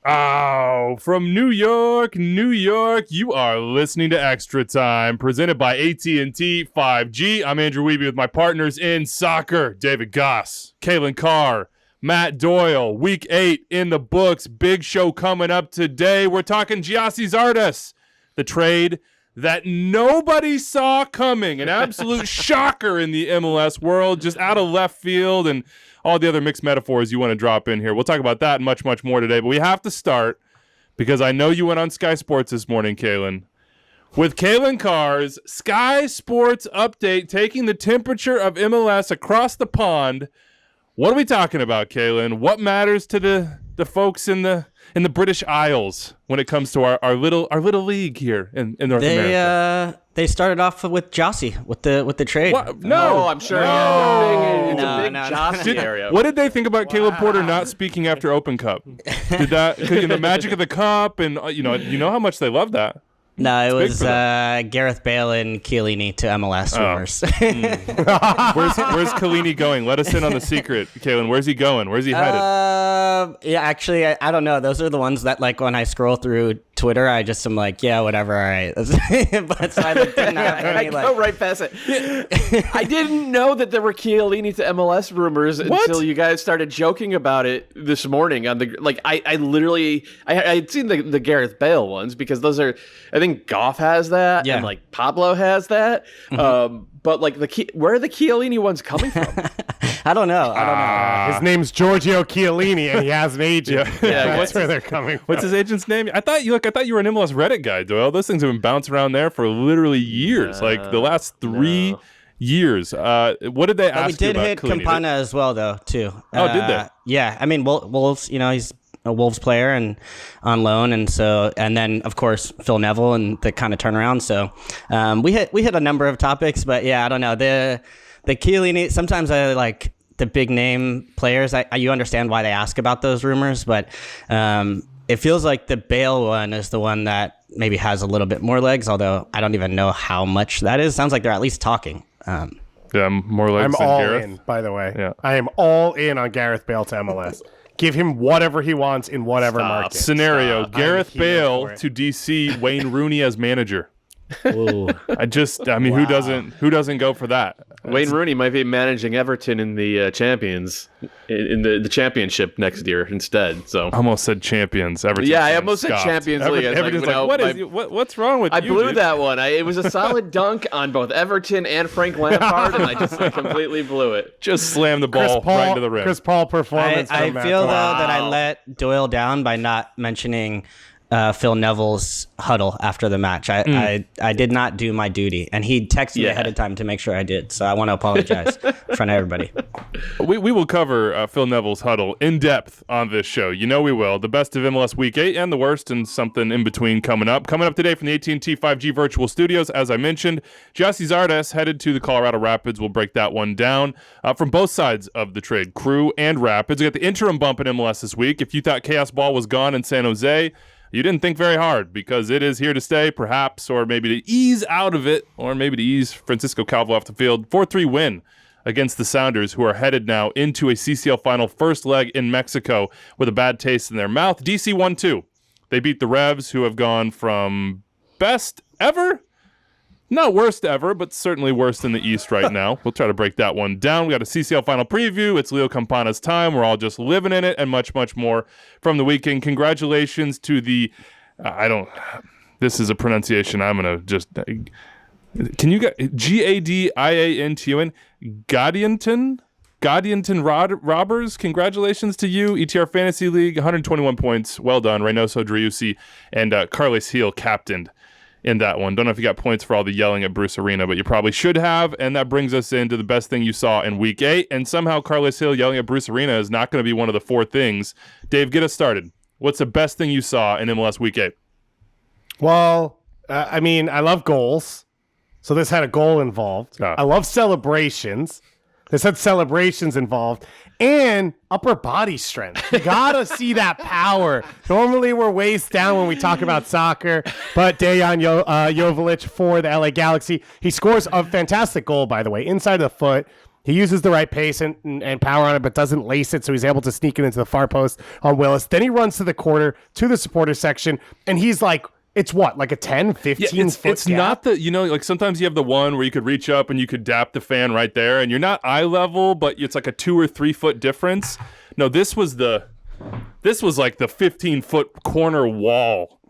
Oh, from New York, you are listening to Extra Time, presented by AT&T 5G. I'm Andrew Wiebe with my partners in soccer, David Goss, Calen Carr, Matt Doyle. Week 8 in the books. Big show coming up today. We're talking Gyasi Zardes, the trade that nobody saw coming. An absolute shocker in the MLS world, just out of left field, and all the other mixed metaphors you want to drop in here. We'll talk about that and much, much more today. But we have to start, because I know you went on Sky Sports this morning, Calen, with Calen Carr's Sky Sports update, taking the temperature of MLS across the pond. What are we talking about, Calen? What matters to the folks in the British Isles when it comes to our little league here in North America? They started off with Gyasi with the trade. What? No, I'm sure. No. It's a big Gyasi area. What did they think about Caleb Porter not speaking after Open Cup? Did that the magic of the cup, and you know how much they love that? No, it was Gareth Bale and Chiellini to MLS rumors. Where's Chiellini going? Let us in on the secret, Calen. Where's he going? Where's he headed? Yeah, actually, I don't know. Those are the ones that, like, when I scroll through Twitter, I just am like, yeah, whatever, all right. But so I didn't have any, go right past it. I didn't know that there were Chiellini to MLS rumors until you guys started joking about it this morning. On the I literally had seen the Gareth Bale ones, because those are, I think Goff has that, and like Pablo has that. Mm-hmm. But like where are the Chiellini ones coming from? I don't know. His name's Giorgio Chiellini, and he has an agent. Yeah, that's where they're coming from. What's his agent's name? I thought you were an MLS Reddit guy, Doyle. Those things have been bouncing around there for literally years, like the last 3 years. What did they ask you about? We did hit Campana as well, though, too. Oh, did they? Yeah, I mean, Wolves. He's a Wolves player and on loan, and then of course Phil Neville and the kind of turnaround. So we hit a number of topics, but yeah, I don't know, the Chiellini. Sometimes I like the big name players. You understand why they ask about those rumors, but it feels like the Bale one is the one that maybe has a little bit more legs. Although I don't even know how much that is. Sounds like they're at least talking. Yeah, more legs. I'm than all Gareth. in. By the way, yeah. I am all in on Gareth Bale to MLS. Give him whatever he wants in whatever market. Scenario: Gareth Bale to DC, Wayne Rooney as manager. Ooh. Who doesn't go for that? Wayne Rooney might be managing Everton in the champions in the championship next year instead. So I almost said champions. Everton. Yeah, I almost said Champions League. Everton's what's wrong with you? I blew dude? that one. It was a solid dunk on both Everton and Frank Lampard, and I just completely blew it. Just slammed the ball right into the rim. Chris Paul performance. I feel though that I let Doyle down by not mentioning Phil Neville's huddle after the match. I did not do my duty, and he texted me ahead of time to make sure I did. So I want to apologize in front of everybody. We will cover Phil Neville's huddle in depth on this show. You know we will. The best of MLS Week 8 and the worst and something in between coming up. Coming up today from the AT&T 5G Virtual Studios, as I mentioned, Gyasi Zardes headed to the Colorado Rapids. We'll break that one down from both sides of the trade, Crew and Rapids. We got the interim bump in MLS this week. If you thought chaosball was gone in San Jose, you didn't think very hard, because it is here to stay, perhaps, or maybe to ease out of it, or maybe to ease Francisco Calvo off the field. 4-3 win against the Sounders, who are headed now into a CCL Final first leg in Mexico with a bad taste in their mouth. DC 1-2. They beat the Revs, who have gone from best ever, not worst ever, but certainly worse than the East right now. We'll try to break that one down. We got a CCL Final Preview. It's Leo Campana's time. We're all just living in it, and much, much more from the weekend. Congratulations to the this is a pronunciation I'm going to just... Can you get Gadianton? Gadianton Robbers, congratulations to you. ETR Fantasy League, 121 points. Well done. Reynoso Driussi and Carles Heel captained in that one. Don't know if you got points for all the yelling at Bruce Arena, but you probably should have. And that brings us into the best thing you saw in Week 8. And somehow Carles Hill yelling at Bruce Arena is not going to be one of the 4 things. Dave, get us started. What's the best thing you saw in MLS Week 8? Well, I love goals. So this had a goal involved. I love celebrations. This had celebrations involved. And upper body strength. You gotta see that power. Normally we're waist down when we talk about soccer, but Dejan Joveljic for the LA Galaxy, he scores a fantastic goal, by the way, inside the foot. He uses the right pace and power on it, but doesn't lace it, so he's able to sneak it into the far post on Willis. Then he runs to the corner, to the supporter section, and he's like, it's what, like a 10, 15 foot It's gap? not the, like sometimes you have the one where you could reach up and you could dap the fan right there, and you're not eye level, but it's like a 2 or 3 foot difference. No, this was like the 15-foot corner wall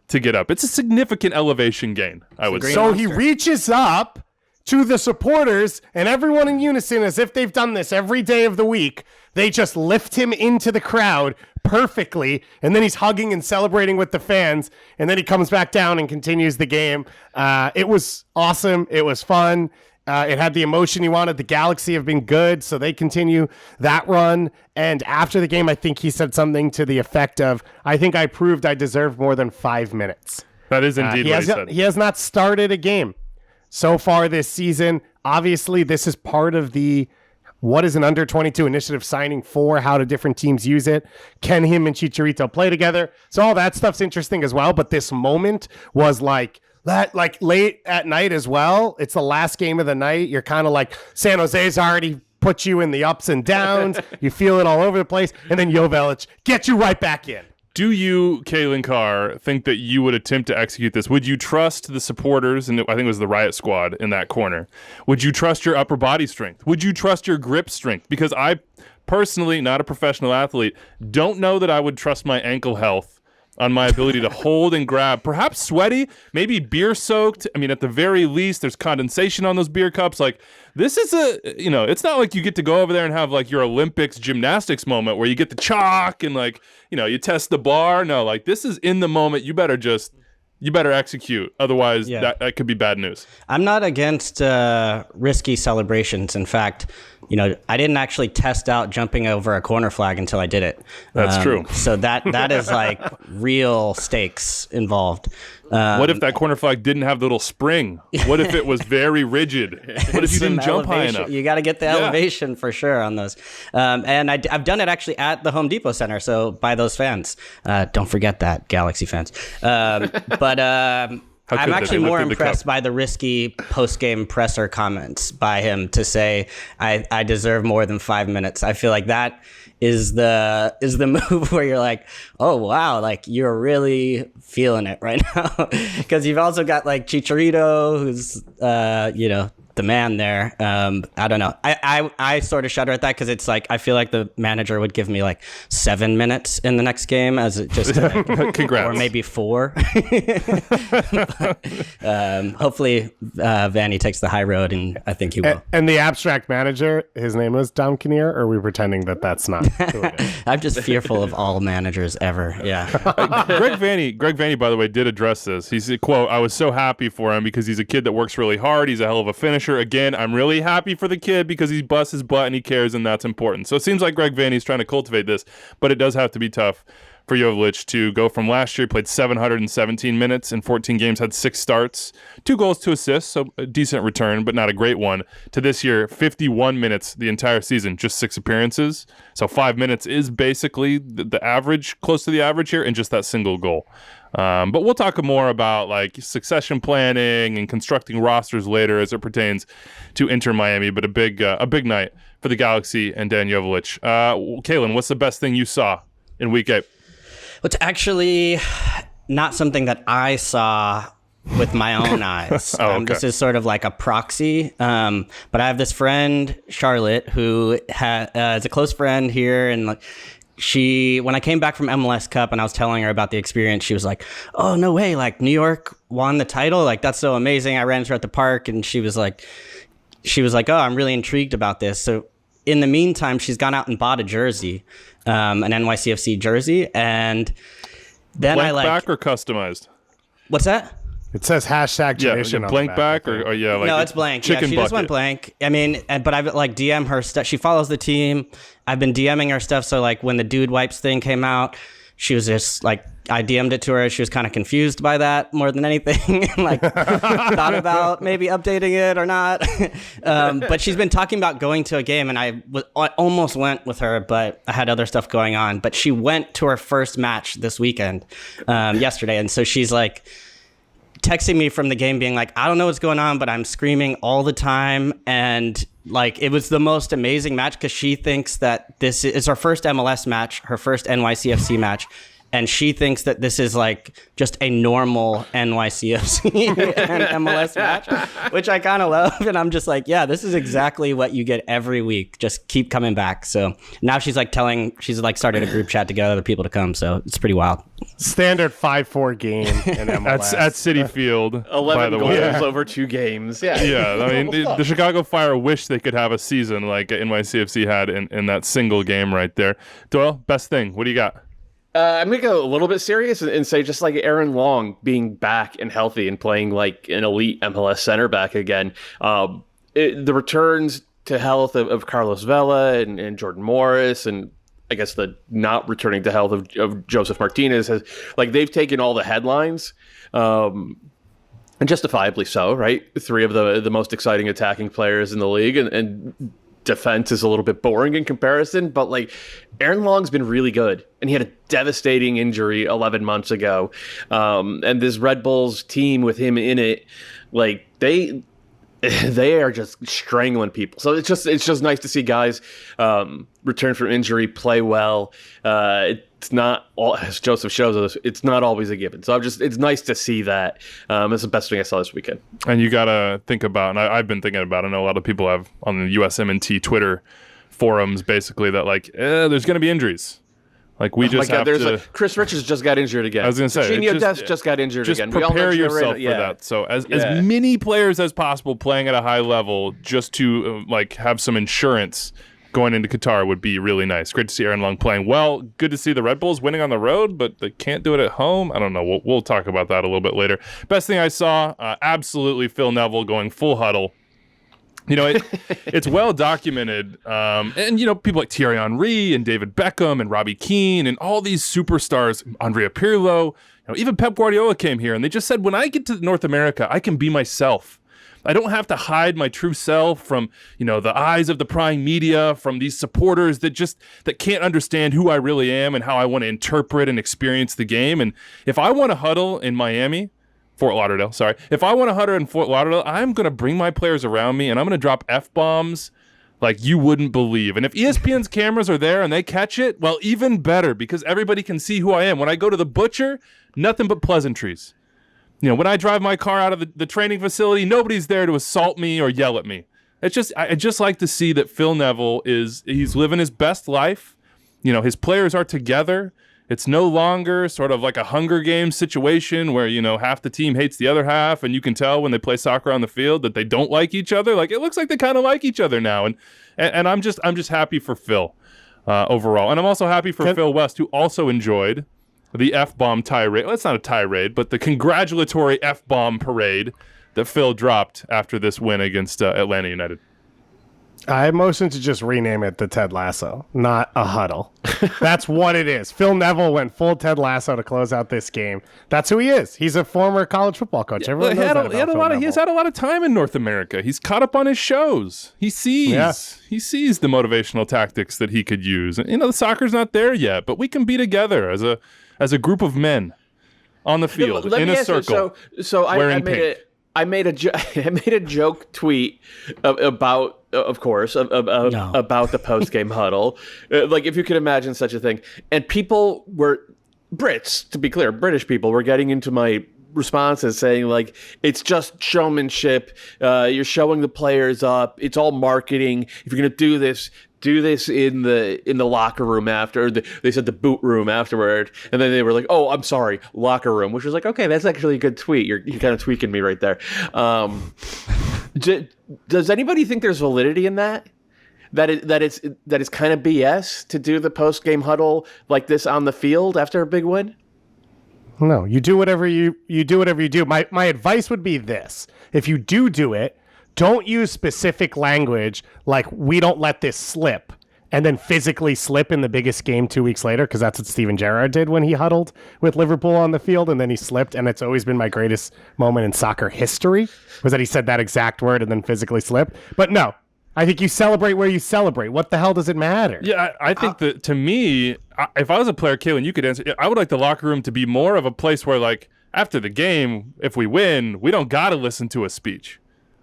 to get up. It's a significant elevation gain, I would say. So he reaches up to the supporters, and everyone in unison, as if they've done this every day of the week, they just lift him into the crowd perfectly, and then he's hugging and celebrating with the fans, and then he comes back down and continues the game. It was awesome. It was fun. It had the emotion he wanted. The Galaxy have been good, so they continue that run. And after the game, I think he said something to the effect of, I think I proved I deserve more than 5 minutes. That is indeed what he said. He has not started a game so far this season. Obviously, this is part of the what is an under-22 initiative signing for, how do different teams use it, can him and Chicharito play together? So all that stuff's interesting as well, but this moment was like late at night as well. It's the last game of the night. You're kind of like, San Jose's already put you in the ups and downs. You feel it all over the place, and then Joveljic gets you right back in. Do you, Calen Carr, think that you would attempt to execute this? Would you trust the supporters, and I think it was the Riot Squad in that corner? Would you trust your upper body strength? Would you trust your grip strength? Because I personally, not a professional athlete, don't know that I would trust my ankle health on my ability to hold and grab. Perhaps sweaty, maybe beer soaked. I mean, at the very least, there's condensation on those beer cups. Like, this is it's not like you get to go over there and have like your Olympics gymnastics moment where you get the chalk and like, you test the bar. No, like this is in the moment. You better execute. Otherwise, that could be bad news. I'm not against risky celebrations. In fact, I didn't actually test out jumping over a corner flag until I did it. That's true. So that is like real stakes involved. What if that corner flag didn't have the little spring? What if it was very rigid? What if you didn't jump high enough? You got to get the elevation for sure on those. And I've done it actually at the Home Depot Center, so by those fans. Don't forget that, Galaxy fans. I'm actually more impressed by the risky post-game presser comments by him to say, I deserve more than 5 minutes. I feel like that is the move where you're like, oh, wow, like you're really feeling it right now. Because you've also got like Chicharito, who's, the man there. I don't know. I sort of shudder at that because it's like I feel like the manager would give me like 7 minutes in the next game as it just congrats, or maybe 4. But, hopefully Vanny takes the high road, and I think he will. And the abstract manager, his name was Dom Kinnear, or are we pretending that that's not who it is? I'm just fearful of all managers ever. Yeah. Greg Vanny, by the way, did address this. He said, quote, I was so happy for him because he's a kid that works really hard. He's a hell of a finisher. Again, I'm really happy for the kid because he busts his butt and he cares, and that's important. So it seems like Greg Vanny's trying to cultivate this, but it does have to be tough for Joveljic to go from last year, played 717 minutes in 14 games, had 6 starts, 2 goals, 2 assists, so a decent return, but not a great one, to this year, 51 minutes the entire season, just 6 appearances. So 5 minutes is basically the average, close to the average here, and just that single goal. But we'll talk more about like succession planning and constructing rosters later as it pertains to Inter Miami. But a big night for the Galaxy and Dan Joveljic. Calen, what's the best thing you saw in Week 8? It's actually not something that I saw with my own eyes. Okay. This is sort of like a proxy. But I have this friend, Charlotte, who is a close friend here, and like. When I came back from MLS Cup and I was telling her about the experience, she was like, oh, no way. Like, New York won the title. Like, that's so amazing. I ran into her at the park and she was like, oh, I'm really intrigued about this. So in the meantime, she's gone out and bought a jersey, an NYCFC jersey. And then blank back or customized? What's that? It says #tradition. Blank back or like no, it's blank. Chicken she bucket. just went blank. I mean, but I've like DM her stuff. She follows the team. I've been DMing her stuff. So like when the Dude Wipes thing came out, she was just like, I DM'd it to her. She was kind of confused by that more than anything. Like thought about maybe updating it or not. But she's been talking about going to a game, and I almost went with her, but I had other stuff going on. But she went to her first match this weekend, yesterday. And so she's like, texting me from the game being like, I don't know what's going on, but I'm screaming all the time. And like, it was the most amazing match because she thinks that this is her first MLS match, her first NYCFC match. And she thinks that this is like just a normal NYCFC and MLS match, which I kind of love. And I'm just like, yeah, this is exactly what you get every week. Just keep coming back. So now she's like started a group chat to get other people to come. So it's pretty wild. Standard 5-4 game in MLS. At Citi Field, 11 by the goals way. over 2 games. Yeah. Yeah, I mean, the Chicago Fire wish they could have a season like NYCFC had in that single game right there. Doyle, best thing. What do you got? I'm going to go a little bit serious and say just like Aaron Long being back and healthy and playing like an elite MLS center back again. The returns to health of Carlos Vela and Jordan Morris, and I guess the not returning to health of Joseph Martinez, has like they've taken all the headlines. And justifiably so, right? 3 of the most exciting attacking players in the league, and defense is a little bit boring in comparison, but like Aaron Long's been really good, and he had a devastating injury 11 months ago. And this Red Bulls team with him in it, like they are just strangling people. So it's just nice to see guys return from injury, play well. It's not all, as Joseph shows us, it's not always a given. So it's nice to see that. It's the best thing I saw this weekend. And you got to think about, and I've been thinking about, I know a lot of people have on the USMNT Twitter forums basically that like, there's going to be injuries. Like we just have to. Chris Richards just got injured again. I was going to say, Gino Dest just got injured again. Just prepare yourself for that. So as many players as possible playing at a high level, just to like have some insurance going into Qatar would be really nice. Great to see Aaron Long playing well. Good to see the Red Bulls winning on the road, but they can't do it at home. I don't know. We'll talk about that a little bit later. Best thing I saw, absolutely Phil Neville going full huddle. You know, it's well documented. And, you know, people like Thierry Henry and David Beckham and Robbie Keane and all these superstars, Andrea Pirlo, you know, even Pep Guardiola came here and they just said, when I get to North America, I can be myself. I don't have to hide my true self from, you know, the eyes of the prying media, from these supporters that can't understand who I really am and how I want to interpret and experience the game. And if I want to huddle in Fort Lauderdale, if I want to huddle in Fort Lauderdale, I'm going to bring my players around me and I'm going to drop F-bombs like you wouldn't believe. And if ESPN's cameras are there and they catch it, well, even better, because everybody can see who I am. When I go to the butcher, nothing but pleasantries. You know, when I drive my car out of the training facility, nobody's there to assault me or yell at me. I just like to see that Phil Neville he's living his best life. You know, his players are together. It's no longer sort of like a Hunger Games situation where, you know, half the team hates the other half, and you can tell when they play soccer on the field that they don't like each other. Like, it looks like they kind of like each other now, and I'm just happy for Phil overall, and I'm also happy for Phil West, who also enjoyed the F-bomb tirade. Well, it's not a tirade, but the congratulatory F-bomb parade that Phil dropped after this win against Atlanta United. I motioned to just rename it the Ted Lasso, not a huddle. That's what it is. Phil Neville went full Ted Lasso to close out this game. That's who he is. He's a former college football coach. Everyone knows that about Phil Neville. He's had a lot of time in North America. He's caught up on his shows. He sees the motivational tactics that he could use. And, you know, the soccer's not there yet, but we can be together as a group of men on the field in a circle. So I made a joke tweet about, of course, about the post-game huddle. Like, if you could imagine such a thing. And people were, Brits, to be clear, British people were getting into my responses saying, like, it's just showmanship. You're showing the players up. It's all marketing. If you're going to do this in the locker room after. They said the boot room afterward, and then they were like, "Oh, I'm sorry, locker room," which was like, okay, that's actually a good tweet. You're kind of tweaking me right there. Does anybody think there's validity in that? That it's kind of BS to do the post game huddle like this on the field after a big win? No, you do whatever you do. My advice would be this: if you do it, don't use specific language like "we don't let this slip" and then physically slip in the biggest game 2 weeks later, because that's what Steven Gerrard did when he huddled with Liverpool on the field, and then he slipped, and it's always been my greatest moment in soccer history, was that he said that exact word and then physically slipped. But no, I think you celebrate where you celebrate. What the hell does it matter? Yeah, I think that, to me, if I was a player, Calen, you could answer, I would like the locker room to be more of a place where, like, after the game, if we win, we don't got to listen to a speech.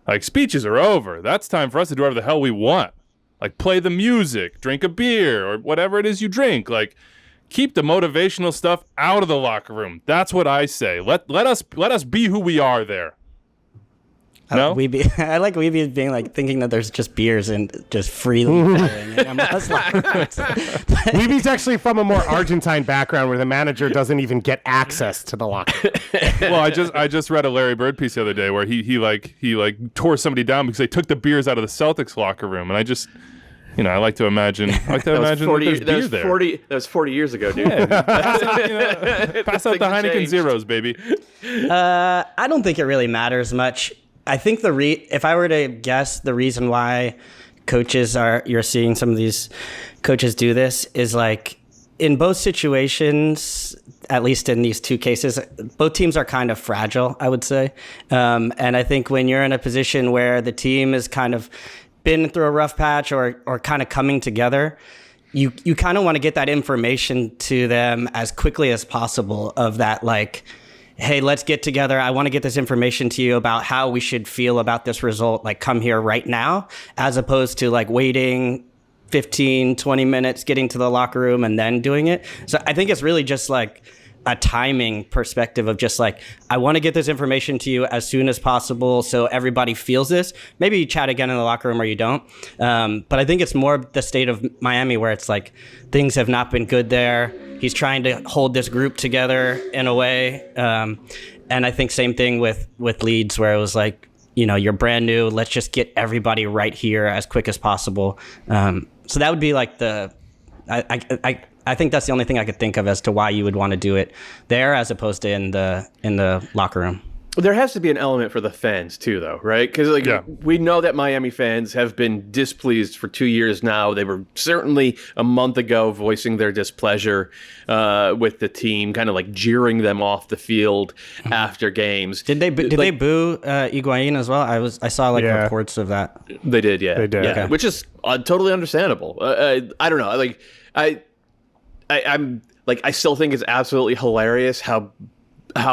Like, speeches are over. That's time for us to do whatever the hell we want. Like, play the music, drink a beer, or whatever it is you drink. Like, keep the motivational stuff out of the locker room. That's what I say. Let us be who we are there. No? I like Weeby being like thinking that there's just beers and just freely filling it. Weeby's actually from a more Argentine background where the manager doesn't even get access to the locker room. Well, I just read a Larry Bird piece the other day where he tore somebody down because they took the beers out of the Celtics locker room, and I just, I like to imagine that there's beer there. That was 40 years ago, dude. Yeah, pass out the Heineken changed. Zeros, baby. I don't think it really matters much. I think if I were to guess the reason why you're seeing some of these coaches do this is like in both situations, at least in these two cases, both teams are kind of fragile, I would say. And I think when you're in a position where the team has kind of been through a rough patch or kind of coming together, you kind of want to get that information to them as quickly as possible of that, like, hey, let's get together. I want to get this information to you about how we should feel about this result. Like, come here right now, as opposed to like waiting 15, 20 minutes, getting to the locker room and then doing it. So I think it's really just like a timing perspective of just like, I want to get this information to you as soon as possible so everybody feels this. Maybe you chat again in the locker room or you don't. But I think it's more the state of Miami where it's like things have not been good there. He's trying to hold this group together in a way. And I think same thing with Leeds where it was like, you're brand new. Let's just get everybody right here as quick as possible. So that would be like I think that's the only thing I could think of as to why you would want to do it there as opposed to in the locker room. There has to be an element for the fans too, though, right? Because we know that Miami fans have been displeased for 2 years now. They were certainly a month ago voicing their displeasure with the team, kind of like jeering them off the field after games. Did they boo Higuain as well? I saw reports of that. They did, yeah. They did. Yeah, okay. Which is totally understandable. I don't know. Like I'm like I still think it's absolutely hilarious how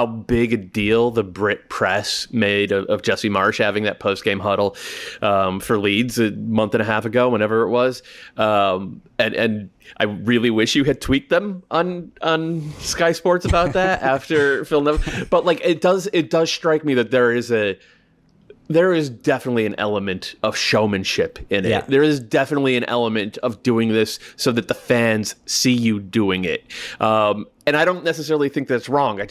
big a deal the Brit press made of Jesse Marsch having that post-game huddle for Leeds a month and a half ago, whenever it was. And I really wish you had tweaked them on Sky Sports about that after Phil Neville. But like it does strike me that there is definitely an element of showmanship in it. Yeah. There is definitely an element of doing this so that the fans see you doing it. And I don't necessarily think that's wrong.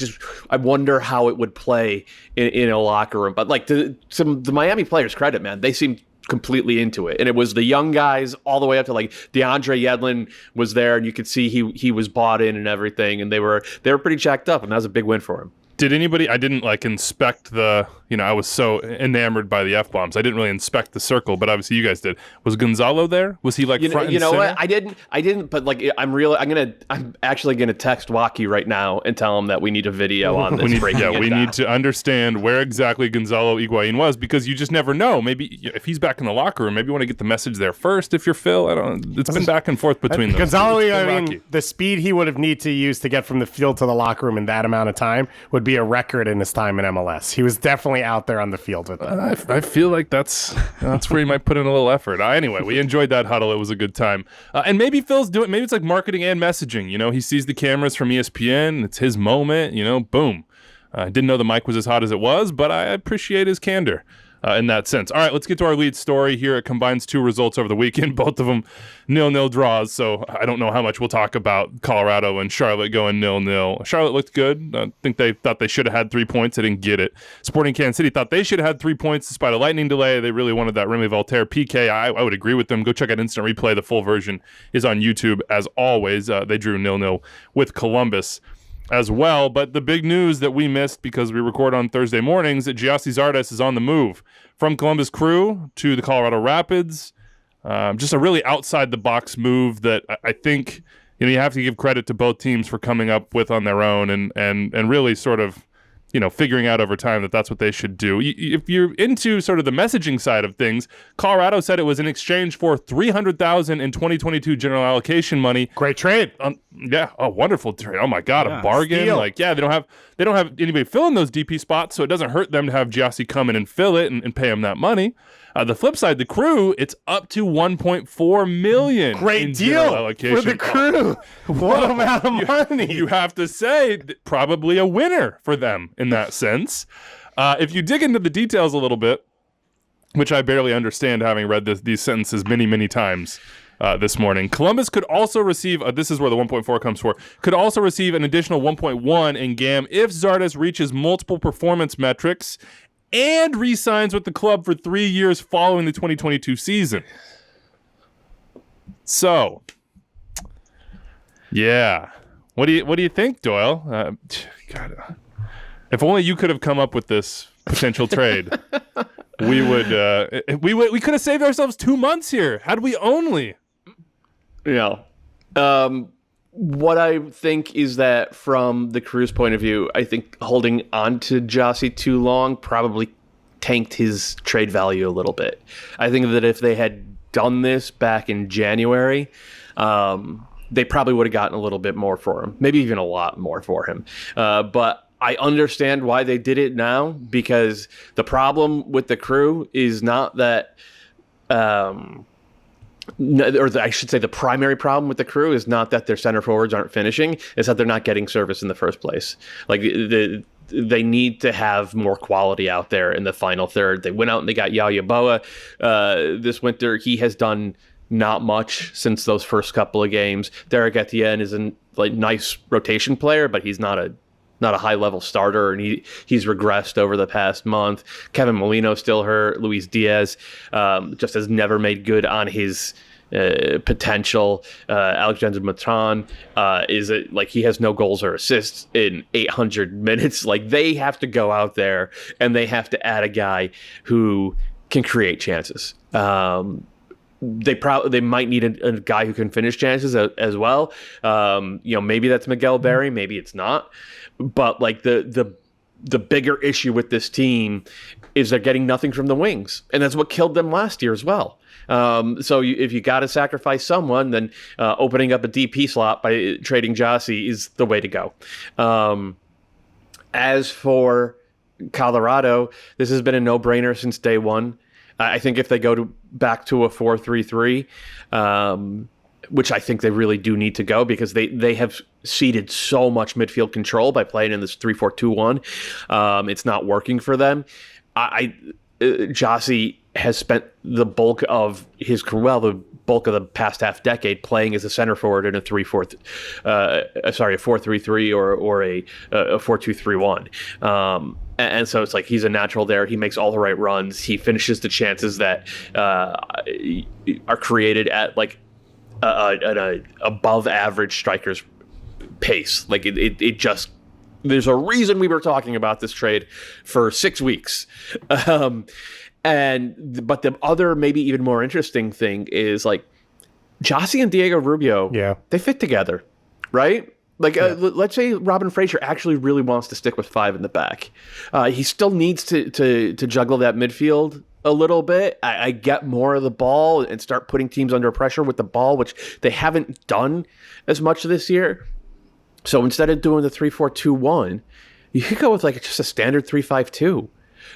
I wonder how it would play in a locker room. But like the Miami players' credit, man, they seem completely into it. And it was the young guys all the way up to like DeAndre Yedlin was there, and you could see he was bought in and everything. And they were pretty jacked up, and that was a big win for him. Did anybody? I didn't inspect the. I was so enamored by the F-bombs. I didn't really inspect the circle, but obviously you guys did. Was Gonzalo there? Was he front and center? You know what? I didn't. But like, I'm actually gonna text Waki right now and tell him that we need a video on this. We need to understand where exactly Gonzalo Higuain was, because you just never know. Maybe if he's back in the locker room, maybe you want to get the message there first. If you're Phil, I don't. It's been back and forth between them. Gonzalo Higuain, the speed he would have need to use to get from the field to the locker room in that amount of time would be a record in his time in MLS. He was definitely out there on the field with them. I feel like that's where he might put in a little effort. Anyway, we enjoyed that huddle. It was a good time. And maybe Phil's doing. Maybe it's like marketing and messaging. He sees the cameras from ESPN. It's his moment. Boom. I didn't know the mic was as hot as it was, but I appreciate his candor in that sense. All right, let's get to our lead story here. It combines two results over the weekend, both of them 0-0 draws, so I don't know how much we'll talk about Colorado and Charlotte going 0-0. Charlotte looked good. I think they thought they should have had 3 points. They didn't get it. Sporting Kansas City thought they should have had 3 points despite a lightning delay. They really wanted that Remy Voltaire PK. I would agree with them. Go check out Instant Replay. The full version is on YouTube as always. They drew 0-0 with Columbus as well. But the big news that we missed because we record on Thursday mornings, that Gyasi Zardes is on the move from Columbus Crew to the Colorado Rapids. Just a really outside the box move that I think you have to give credit to both teams for coming up with on their own and really sort of figuring out over time that that's what they should do. If you're into sort of the messaging side of things, Colorado said it was in exchange for $300,000 in 2022 general allocation money. Great trade. Wonderful trade. Oh my God, a bargain. Steal. They don't have anybody filling those DP spots, so it doesn't hurt them to have Gyasi come in and fill it and pay him that money. The flip side, the Crew, it's up to $1.4 million. Great deal for the Crew. What amount of money? You have to say, probably a winner for them in that sense. If you dig into the details a little bit, which I barely understand having read these sentences many, many times this morning, Columbus could also receive, this is where the 1.4 comes for, could also receive an additional 1.1 in GAM if Zardes reaches multiple performance metrics and re-signs with the club for 3 years following the 2022 season. So, yeah. What do you think, Doyle? God, if only you could have come up with this potential trade, we could have saved ourselves 2 months here. Had we only? Yeah. What I think is that from the Crew's point of view, I think holding on to Gyasi too long probably tanked his trade value a little bit. I think that if they had done this back in January, they probably would have gotten a little bit more for him, maybe even a lot more for him. But I understand why they did it now, because the problem with the Crew is not that... I should say the primary problem with the Crew is not that their center forwards aren't finishing, it's that they're not getting service in the first place. Like, they need to have more quality out there in the final third. They went out and they got Yaya Boa this winter. He has done not much since those first couple of games. Derek Etienne is a nice rotation player, but he's not a high-level starter, and he's regressed over the past month. Kevin Molino's still hurt. Luis Diaz just has never made good on his potential. Alexander Matran he has no goals or assists in 800 minutes. Like, they have to go out there and they have to add a guy who can create chances. They might need a guy who can finish chances as well. Maybe that's Miguel Berry, maybe it's not. But the bigger issue with this team is they're getting nothing from the wings, and that's what killed them last year as well. So if you got to sacrifice someone, then opening up a DP slot by trading Gyasi is the way to go. As for Colorado, this has been a no-brainer since day one. I think if they go back to a 4-3-3, which I think they really do need to go, because they have ceded so much midfield control by playing in this 3-4-2-1. It's not working for them. Gyasi has spent the bulk of his career, the bulk of the past half decade, playing as a center forward in a 4-3-3 or a 4-2-3-1. And so it's like he's a natural there. He makes all the right runs. He finishes the chances that are created at an above average striker's pace. Like it just, there's a reason we were talking about this trade for 6 weeks. But the other, maybe even more interesting thing is Gyasi and Diego Rubio, they fit together, right? Let's say Robin Fraser actually really wants to stick with 5 in the back. He still needs to juggle that midfield a little bit. I get more of the ball and start putting teams under pressure with the ball, which they haven't done as much this year. So instead of doing the 3-4-2-1, you could go with just a standard 3-5-2,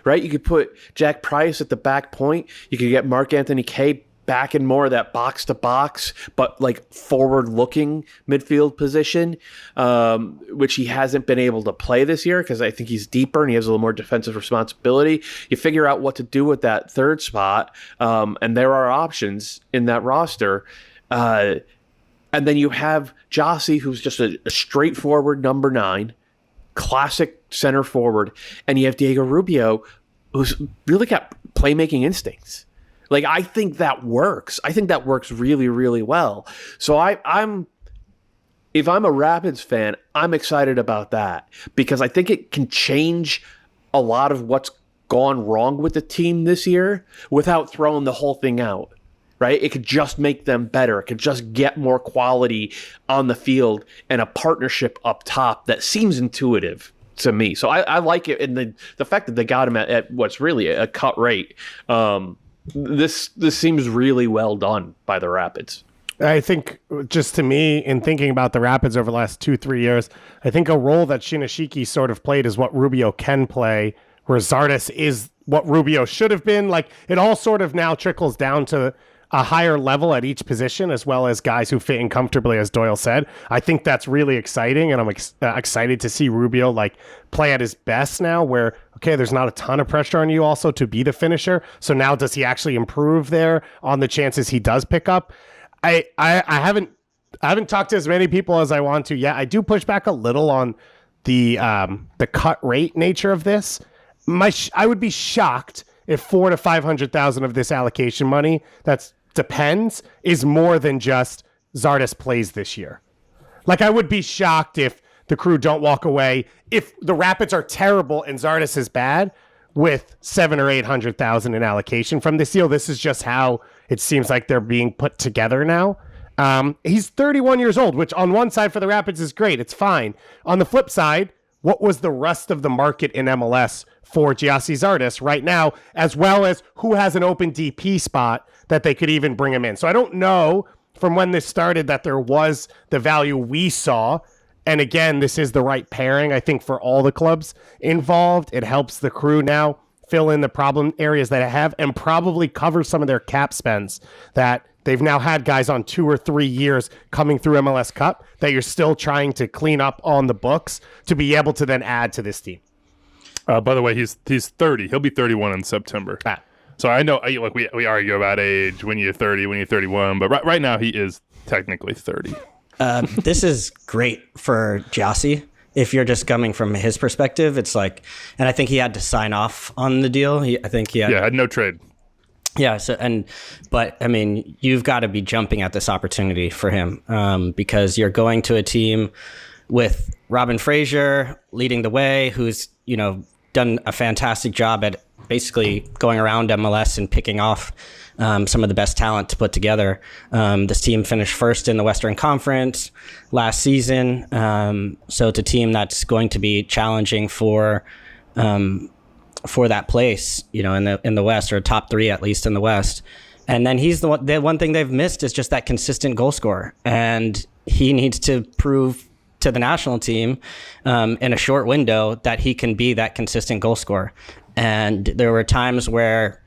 right? You could put Jack Price at the back point. You could get Mark Anthony Kaye back in more of that box to box, but forward looking midfield position, which he hasn't been able to play this year because I think he's deeper and he has a little more defensive responsibility. You figure out what to do with that third spot, and there are options in that roster. And then you have Gyasi, who's just a straightforward number 9, classic center forward, and you have Diego Rubio, who's really got playmaking instincts. I think that works. I think that works really, really well. So if I'm a Rapids fan, I'm excited about that because I think it can change a lot of what's gone wrong with the team this year without throwing the whole thing out, right? It could just make them better. It could just get more quality on the field and a partnership up top that seems intuitive. to me. So I like it, and the fact that they got him at what's really a cut rate. This seems really well done by the Rapids. I think, just to me, in thinking about the Rapids over the last 2-3 years, I think a role that Shinashiki sort of played is what Rubio can play, where Zardes is what Rubio should have been. Like, it all sort of now trickles down to a higher level at each position, as well as guys who fit in comfortably, as Doyle said. I think that's really exciting, and I'm excited to see Rubio play at his best now, where, okay, there's not a ton of pressure on you also to be the finisher. So now does he actually improve there on the chances he does pick up? I haven't talked to as many people as I want to yet. I do push back a little on the cut rate nature of this. I would be shocked if 400,000 to 500,000 of this allocation money depends is more than just Zardes plays this year. Like, I would be shocked if the Crew don't walk away, if the Rapids are terrible and Zardes is bad, with 700,000 or 800,000 in allocation from this deal. This is just how it seems like they're being put together now. He's 31 years old, which on one side for the Rapids is great. It's fine. On the flip side, what was the rest of the market in MLS for Gyasi Zardes right now, as well as who has an open DP spot that they could even bring him in? So I don't know from when this started that there was the value we saw. And again, this is the right pairing, I think, for all the clubs involved. It helps the Crew now fill in the problem areas that it have and probably cover some of their cap spends that they've now had guys on 2 or 3 years coming through MLS Cup that you're still trying to clean up on the books to be able to then add to this team. By the way, he's 30. He'll be 31 in September. So I know, like, we argue about age, when you're 30, when you're 31, but right now he is technically 30. This is great for Gyasi. If you're just coming from his perspective, it's like, and I think he had to sign off on the deal. Had no trade. Yeah. But I mean, you've got to be jumping at this opportunity for him, because you're going to a team with Robin Fraser leading the way, who's, done a fantastic job at basically going around MLS and picking off some of the best talent to put together. This team finished first in the Western Conference last season. So it's a team that's going to be challenging for that place, in the West, or top 3 at least in the West. And then the one thing they've missed is just that consistent goal scorer, and he needs to prove to the national team in a short window that he can be that consistent goal scorer. And there were times where,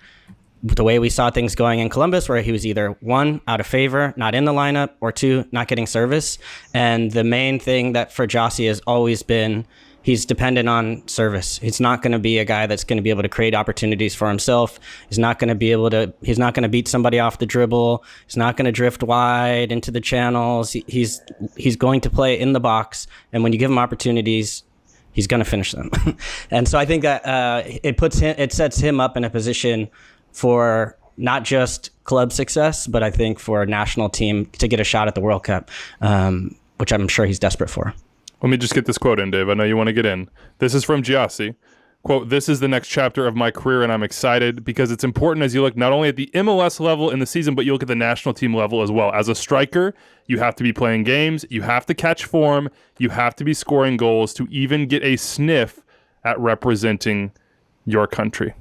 the way we saw things going in Columbus, where he was either 1, out of favor, not in the lineup, or 2, not getting service. And the main thing that for Gyasi has always been, he's dependent on service. He's not going to be a guy that's going to be able to create opportunities for himself. He's not going to beat somebody off the dribble. He's not going to drift wide into the channels. He's going to play in the box. And when you give him opportunities, he's going to finish them. And so I think that it sets him up in a position for not just club success, but I think for a national team to get a shot at the World Cup, which I'm sure he's desperate for. Let me just get this quote in, Dave. I know you want to get in. This is from Gyasi. Quote, "This is the next chapter of my career, and I'm excited because it's important as you look not only at the MLS level in the season, but you look at the national team level as well. As a striker, you have to be playing games, you have to catch form, you have to be scoring goals to even get a sniff at representing your country."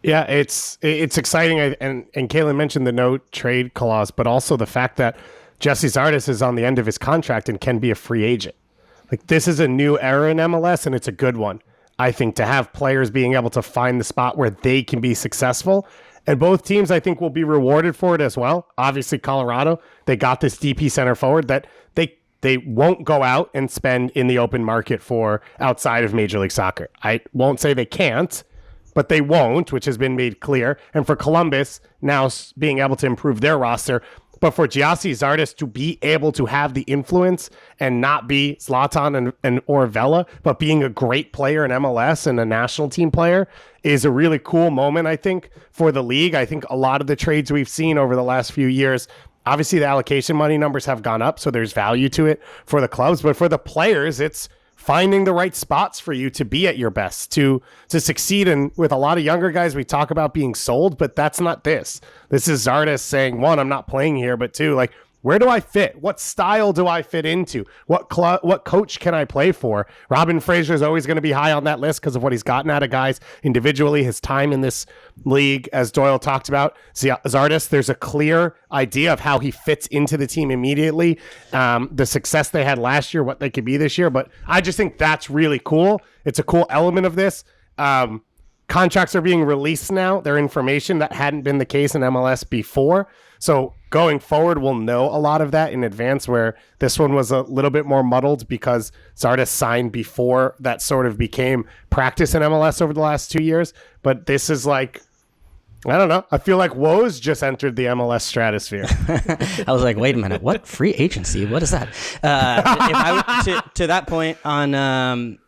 Yeah, it's exciting, and Calen mentioned the no trade clause, but also the fact that Gyasi Zardes is on the end of his contract and can be a free agent. Like, this is a new era in MLS, and it's a good one, I think, to have players being able to find the spot where they can be successful. And both teams, I think, will be rewarded for it as well. Obviously, Colorado, they got this DP center forward that they won't go out and spend in the open market for outside of Major League Soccer. I won't say they can't, but they won't, which has been made clear. And for Columbus, now being able to improve their roster. But for Gyasi Zardes to be able to have the influence and not be Zlatan or Vela, but being a great player in MLS and a national team player is a really cool moment, I think, for the league. I think a lot of the trades we've seen over the last few years, obviously the allocation money numbers have gone up, so there's value to it for the clubs. But for the players, it's finding the right spots for you to be at your best, to succeed. And with a lot of younger guys, we talk about being sold, but that's not this. This is Zardes saying, 1, I'm not playing here, but 2, like, Where do I fit? What style do I fit into? What coach can I play for? Robin Fraser is always going to be high on that list because of what he's gotten out of guys individually, his time in this league, as Doyle talked about. Zardes, there's a clear idea of how he fits into the team immediately. The success they had last year, what they could be this year. But I just think that's really cool. It's a cool element of this. Contracts are being released now. They're information that hadn't been the case in MLS before. So going forward, we'll know a lot of that in advance, where this one was a little bit more muddled because Zardes signed before that sort of became practice in MLS over the last 2 years. But this is like, I don't know. I feel like Woes just entered the MLS stratosphere. I was like, wait a minute, what free agency? What is that? If I to that point on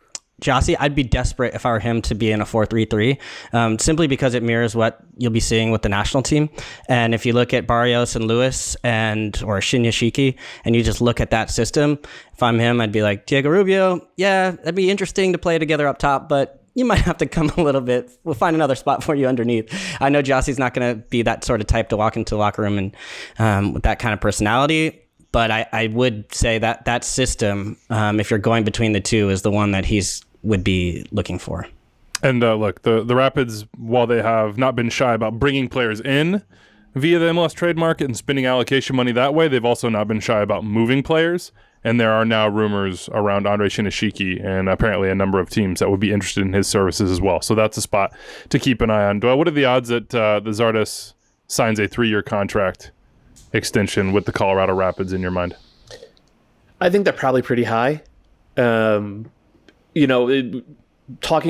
Gyasi, I'd be desperate if I were him to be in a 4-3-3, simply because it mirrors what you'll be seeing with the national team. And if you look at Barrios and Lewis or Shinyashiki, and you just look at that system, if I'm him, I'd be like, Diego Rubio, yeah, that'd be interesting to play together up top, but you might have to come a little bit. We'll find another spot for you underneath. I know Gyasi's not going to be that sort of type to walk into the locker room and with that kind of personality. But I would say that system, if you're going between the two, is the one that would be looking for. And look, the Rapids, while they have not been shy about bringing players in via the MLS trade market and spending allocation money that way, they've also not been shy about moving players. And there are now rumors around Andre Shinyashiki and apparently a number of teams that would be interested in his services as well. So that's a spot to keep an eye on. Doyle, what are the odds that the Zardes signs a 3-year contract extension with the Colorado Rapids in your mind? I think they're probably pretty high. Talking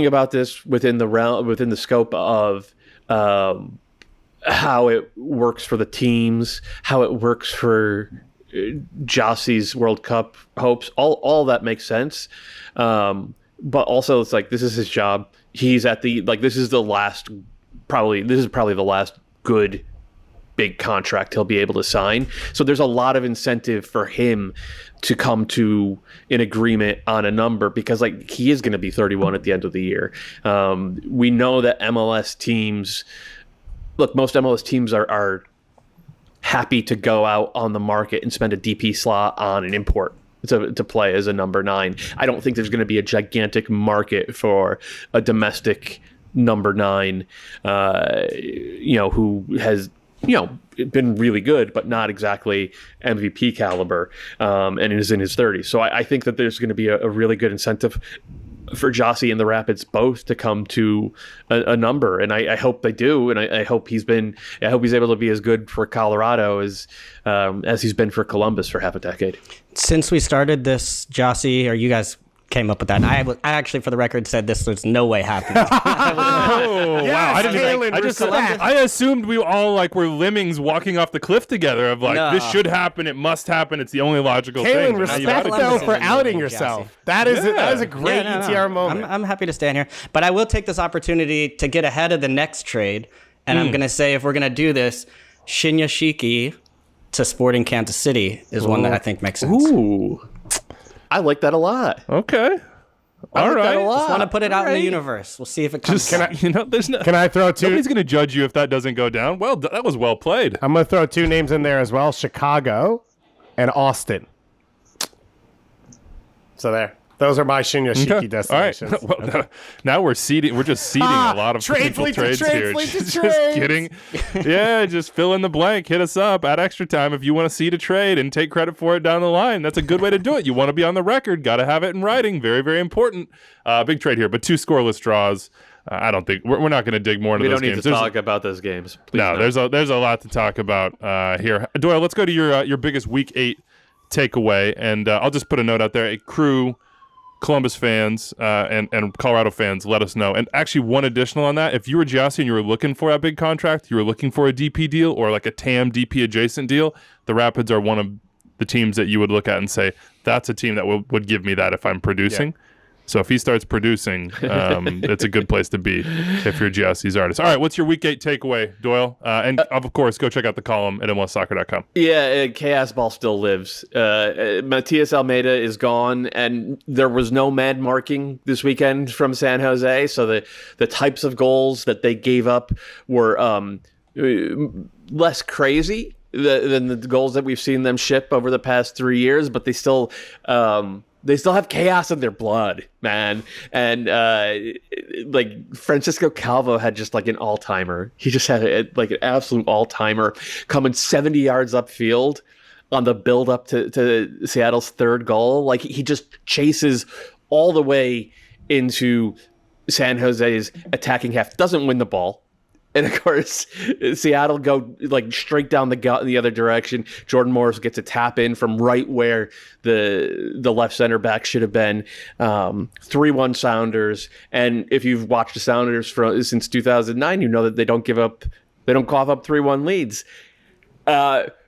about this within the scope of how it works for the teams, how it works for Gyasi's World Cup hopes, all that makes sense. But also, it's like, this is his job. He's at this is probably the last good big contract he'll be able to sign. So there's a lot of incentive for him to come to an agreement on a number, because he is going to be 31 at the end of the year. We know that most MLS teams are happy to go out on the market and spend a DP slot on an import to play as a number 9. I don't think there's going to be a gigantic market for a domestic number 9, who has been really good, but not exactly MVP caliber, and is in his 30s. So I think that there's going to be a really good incentive for Gyasi and the Rapids both to come to a number, and I hope they do, and I hope he's able to be as good for Colorado as he's been for Columbus for half a decade. Since we started this, Gyasi, or you guys came up with that, and I actually, for the record, said this was no way happening. Wow! I assumed we all were lemmings walking off the cliff together. Of this should happen, it must happen. It's the only logical thing. Calen, respect though for outing yourself. That is a great ETR moment. I'm happy to stand here, but I will take this opportunity to get ahead of the next trade, and I'm going to say, if we're going to do this, Shinyashiki to Sporting Kansas City is one that I think makes sense. Ooh. I like that a lot. Okay. All right. Just want to put it out in the universe. We'll see if it comes. Can I throw two? Nobody's going to judge you if that doesn't go down. Well, that was well played. I'm going to throw 2 names in there as well: Chicago and Austin. So there. Those are my Shinyashiki destinations. All right. Well, now we're seeding. We're just seeding a lot of potential trades here. Just kidding. Yeah, just fill in the blank. Hit us up at Extra Time if you want to seed a trade and take credit for it down the line. That's a good way to do it. You want to be on the record. Got to have it in writing. Very, very important. Big trade here, but 2 scoreless draws. I don't think we're not going to dig more into those games. We don't need to talk about those games. No, there's a lot to talk about here. Doyle, let's go to your biggest Week 8 takeaway, and I'll just put a note out there. A crew. Columbus fans and Colorado fans, let us know. And actually, one additional on that: if you were Gyasi and you were looking for a big contract, you were looking for a DP deal or like a TAM DP adjacent deal, the Rapids are one of the teams that you would look at and say, that's a team that would give me that if I'm producing. Yeah. So if he starts producing, it's a good place to be if you're Gyasi Zardes. All right, what's your Week 8 takeaway, Doyle? And of course, go check out the column at MLSsoccer.com. Yeah, chaosball still lives. Matias Almeida is gone, and there was no man marking this weekend from San Jose. So the types of goals that they gave up were less crazy. than the goals that we've seen them ship over the past 3 years, but they still have chaos in their blood, man. And like Francisco Calvo had just like an all-timer. He just had like an absolute all-timer coming 70 yards upfield on the build up to Seattle's third goal. Like he just chases all the way into San Jose's attacking half, doesn't win the ball. And of course, Seattle go like straight down the other direction. Jordan Morris gets a tap in from right where the left center back should have been. 3-1 Sounders. And if you've watched the Sounders since 2009, you know that they don't cough up 3-1 leads.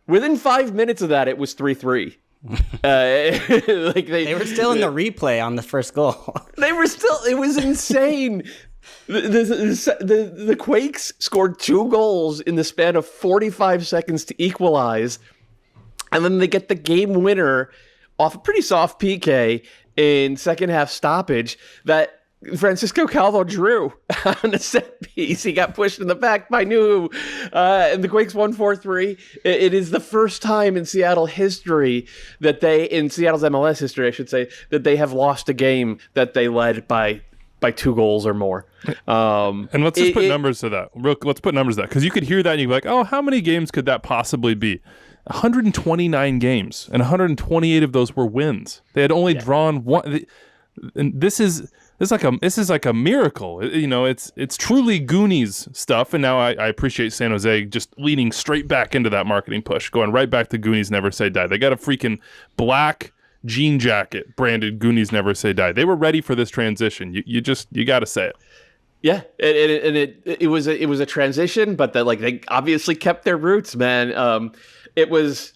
Within 5 minutes of that, it was 3-3. Like they were still in the replay on the first goal. It was insane. The Quakes scored 2 goals in the span of 45 seconds to equalize, and then they get the game winner off a pretty soft PK in second half stoppage that Francisco Calvo drew on a set piece. He got pushed in the back by Nuhu, and the Quakes won 4-3. It is the first time in Seattle history in Seattle's MLS history, I should say, that they have lost a game that they led by 2 goals or more. And let's just put numbers to that. Let's put numbers to that, because you could hear that and you'd be like, oh, how many games could that possibly be? 129 games, and 128 of those were wins. They had only drawn one. And this is like a miracle. You know, it's truly Goonies stuff. And now I appreciate San Jose just leaning straight back into that marketing push, going right back to Goonies Never Say Die. They got a freaking black jean jacket branded Goonies Never Say Die. They were ready for this transition. You got to say it. Yeah, it was a transition, but they obviously kept their roots, man. It was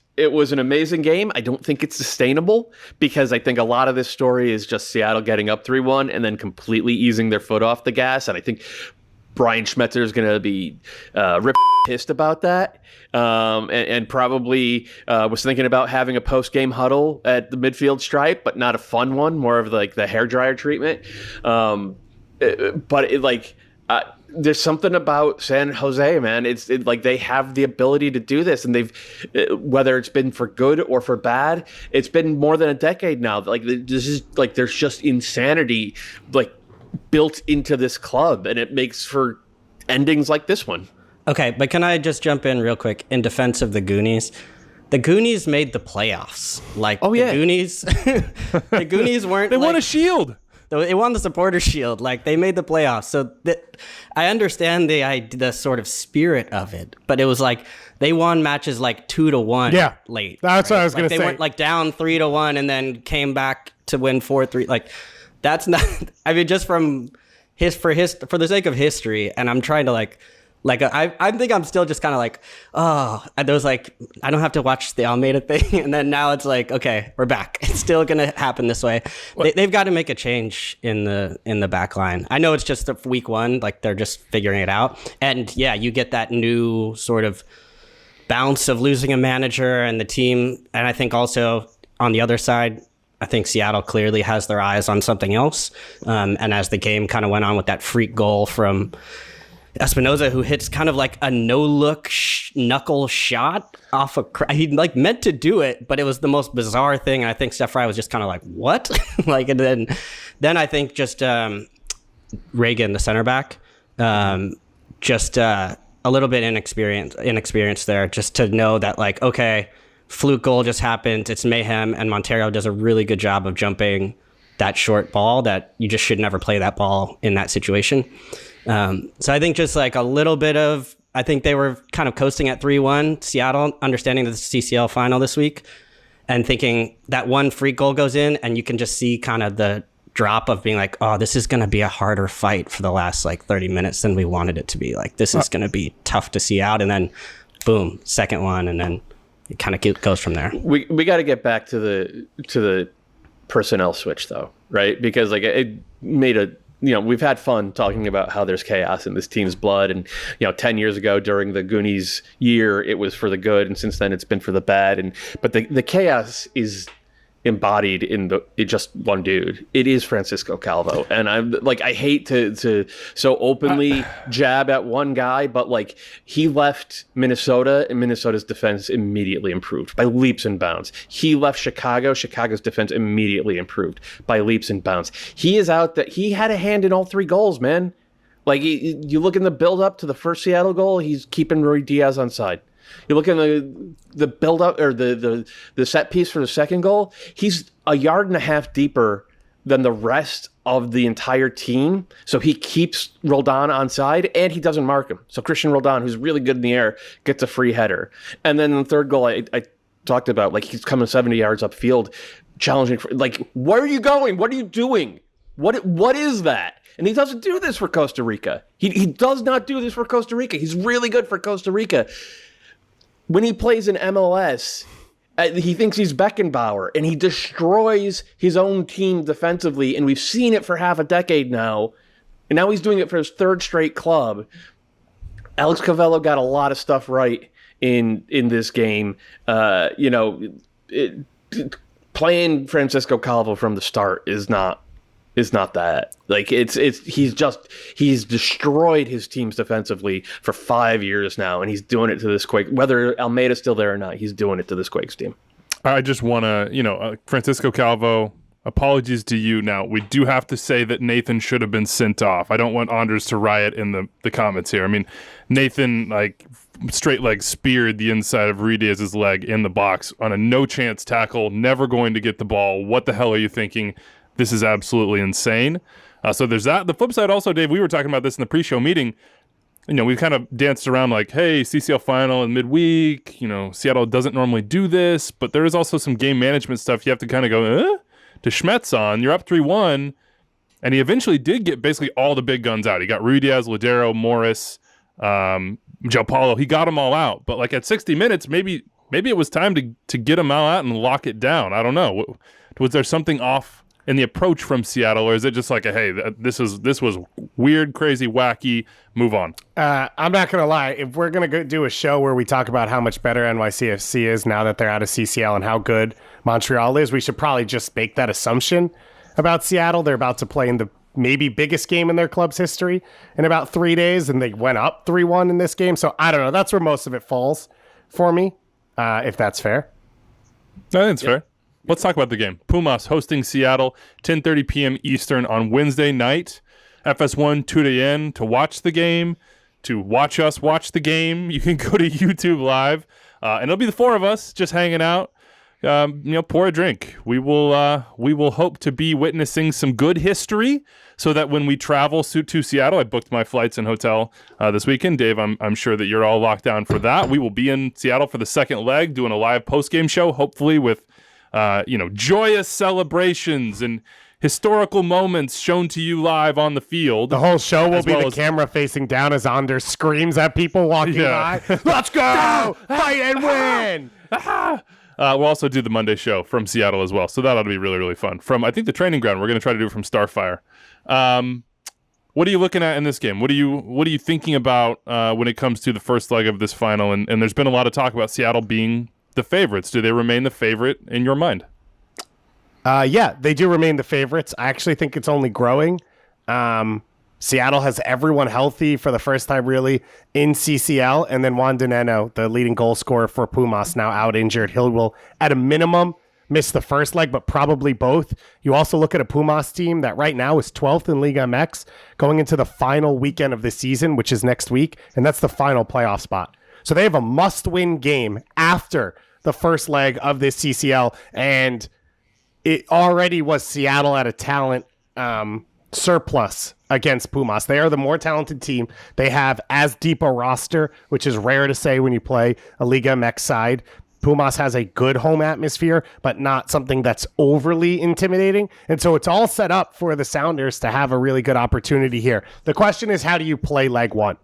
an amazing game. I don't think it's sustainable, because I think a lot of this story is just Seattle getting up 3-1 and then completely easing their foot off the gas. And I think Brian Schmetzer is going to be pissed about that, and probably was thinking about having a post-game huddle at the midfield stripe, but not a fun one, more of like the hairdryer treatment. There's something about San Jose, man. It's like they have the ability to do this, and they've, whether it's been for good or for bad, it's been more than a decade now. Like this is like there's just insanity like built into this club, and it makes for endings like this one. Okay, but can I just jump in real quick in defense of the Goonies? The Goonies made the playoffs. Like, the Goonies, the Goonies weren't. They won a shield. They won the supporter shield. Like, they made the playoffs. So I understand the sort of spirit of it, but it was like they won matches like 2-1 late. That's what I was going to say. They went like down 3-1 and then came back to win 4-3. Like, that's not. I mean, just for the sake of history, and I'm trying to I think I'm still just kind of like, oh, there was like, I don't have to watch the Almeida thing. And then now it's like, okay, we're back. It's still going to happen this way. They've got to make a change in the back line. I know it's just week 1, like they're just figuring it out. And yeah, you get that new sort of bounce of losing a manager and the team. And I think also on the other side, I think Seattle clearly has their eyes on something else. And as the game kind of went on with that freak goal from Espinoza, who hits kind of like a no-look knuckle shot off he like meant to do it, but it was the most bizarre thing. And I think Steph Fry was just kind of like, what? And then I think just Reagan, the center back, just a little bit inexperienced there, just to know that like, okay, fluke goal just happened. It's mayhem, and Montreal does a really good job of jumping that short ball that you just should never play that ball in that situation. So I think just like a little bit of, I think they were kind of coasting at 3-1, Seattle, understanding the CCL final this week, and thinking that one free goal goes in, and you can just see kind of the drop of being like, oh, this is going to be a harder fight for the last like 30 minutes than we wanted it to be. Like, this is going to be tough to see out. And then boom, second one. And then it kind of goes from there. We got to get back to the personnel switch though, right? Because like it made we've had fun talking about how there's chaos in this team's blood. And, 10 years ago during the Goonies year, it was for the good. And since then it's been for the bad. But the chaos is embodied in just one dude. It is Francisco Calvo, and I'm like, I hate to so openly jab at one guy, but like, he left Minnesota, and Minnesota's defense immediately improved by leaps and bounds. He left Chicago's defense immediately improved by leaps and bounds. He is out that he had a hand in all 3 goals, man. Like, you look in the build up to the first Seattle goal, he's keeping Rui Diaz on side. You look in the build up or the set piece for the second goal, he's a yard and a half deeper than the rest of the entire team. So he keeps Roldan on side, and he doesn't mark him. So Christian Roldan, who's really good in the air, gets a free header. And then the third goal I talked about, like, he's coming 70 yards upfield, challenging for, like, where are you going? What are you doing? What is that? And he doesn't do this for Costa Rica. He does not do this for Costa Rica. He's really good for Costa Rica. When he plays in MLS, he thinks he's Beckenbauer, and he destroys his own team defensively, and we've seen it for half a decade now, and now he's doing it for his 3rd straight club. Alex Cavello got a lot of stuff right in this game. Playing Francisco Calvo from the start is not that. Like, he's destroyed his teams defensively for 5 years now, and he's doing it to this Quake. Whether Almeida's still there or not, he's doing it to this Quakes team. I just want to, Francisco Calvo, apologies to you. Now, we do have to say that Nathan should have been sent off. I don't want Anders to riot in the comments here. I mean, Nathan, like, straight leg speared the inside of Rui Diaz's leg in the box on a no-chance tackle, never going to get the ball. What the hell are you thinking? This is absolutely insane. So there's that. The flip side also, Dave, we were talking about this in the pre-show meeting. We kind of danced around like, hey, CCL final in midweek. Seattle doesn't normally do this, but there is also some game management stuff you have to kind of go to Schmetz on. You're up 3-1, and he eventually did get basically all the big guns out. He got Rui Diaz, Ladero, Morris, João Paulo. He got them all out. But like at 60 minutes, maybe it was time to get them all out and lock it down. I don't know. Was there something off in the approach from Seattle, or is it just like hey, this was weird, crazy, wacky, move on? I'm not gonna lie, if we're gonna go do a show where we talk about how much better NYCFC is now that they're out of CCL and how good Montreal is, we should probably just make that assumption about Seattle. They're about to play in the maybe biggest game in their club's history in about 3 days, and they went up 3-1 in this game, so I don't know, that's where most of it falls for me, if that's fair. I think it's fair. Let's talk about the game. Pumas hosting Seattle, 10:30 p.m. Eastern on Wednesday night. FS1 2 to watch the game, to watch us watch the game. You can go to YouTube Live, and it'll be the 4 of us just hanging out. Pour a drink. We will hope to be witnessing some good history, so that when we travel to Seattle, I booked my flights and hotel this weekend. Dave, I'm sure that you're all locked down for that. We will be in Seattle for the second leg, doing a live post-game show, hopefully with joyous celebrations and historical moments shown to you live on the field. The whole show will be the camera facing down as Anders screams at people walking by. Let's go! Fight and win! We'll also do the Monday show from Seattle as well, so that ought to be really, really fun. From, I think, the training ground. We're going to try to do it from Starfire. What are you looking at in this game? What are you thinking about when it comes to the first leg of this final? And there's been a lot of talk about Seattle being the favorites. Do they remain the favorite in your mind? Yeah, they do remain the favorites. I actually think it's only growing. Seattle has everyone healthy for the first time really in CCL, and then Juan Dineno, the leading goal scorer for Pumas, now out injured. He will, at a minimum, miss the first leg, but probably both. You also look at a Pumas team that right now is 12th in Liga MX, going into the final weekend of the season, which is next week, and that's the final playoff spot. So they have a must-win game after the first leg of this CCL, and it already was Seattle at a talent surplus against Pumas. They are the more talented team. They have as deep a roster, which is rare to say when you play a Liga MX side. Pumas has a good home atmosphere, but not something that's overly intimidating. And so it's all set up for the Sounders to have a really good opportunity here. The question is, how do you play leg one?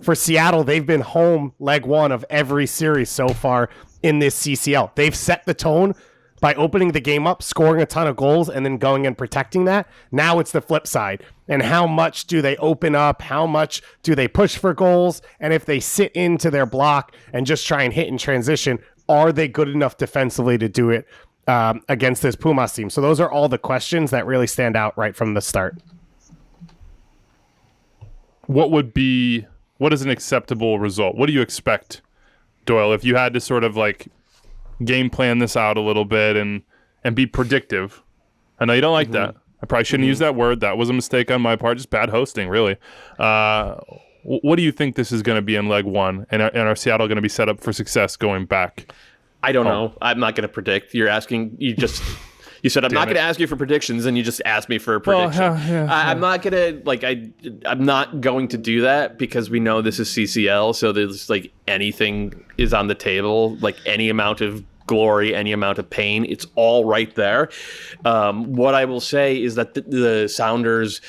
For Seattle, they've been home leg one of every series so far in this CCL. They've set the tone by opening the game up, scoring a ton of goals, and then going and protecting that. Now it's the flip side. And how much do they open up? How much do they push for goals? And if they sit into their block and just try and hit in transition, are they good enough defensively to do it against this Pumas team. So those are all the questions that really stand out right from the start. What is an acceptable result? What do you expect, Doyle, if you had to sort of like game plan this out a little bit and be predictive? I know you don't like that. I probably shouldn't use that word. That was a mistake on my part. Just bad hosting, really. What do you think this is going to be in leg one? And are Seattle going to be set up for success going back? I don't know. I'm not going to predict. You said I'm not going to ask you for predictions, and you just asked me for a prediction. I'm not going to I'm not going to do that because we know this is CCL, so there's like anything is on the table, like any amount of glory, any amount of pain, it's all right there. What I will say is that the Sounders,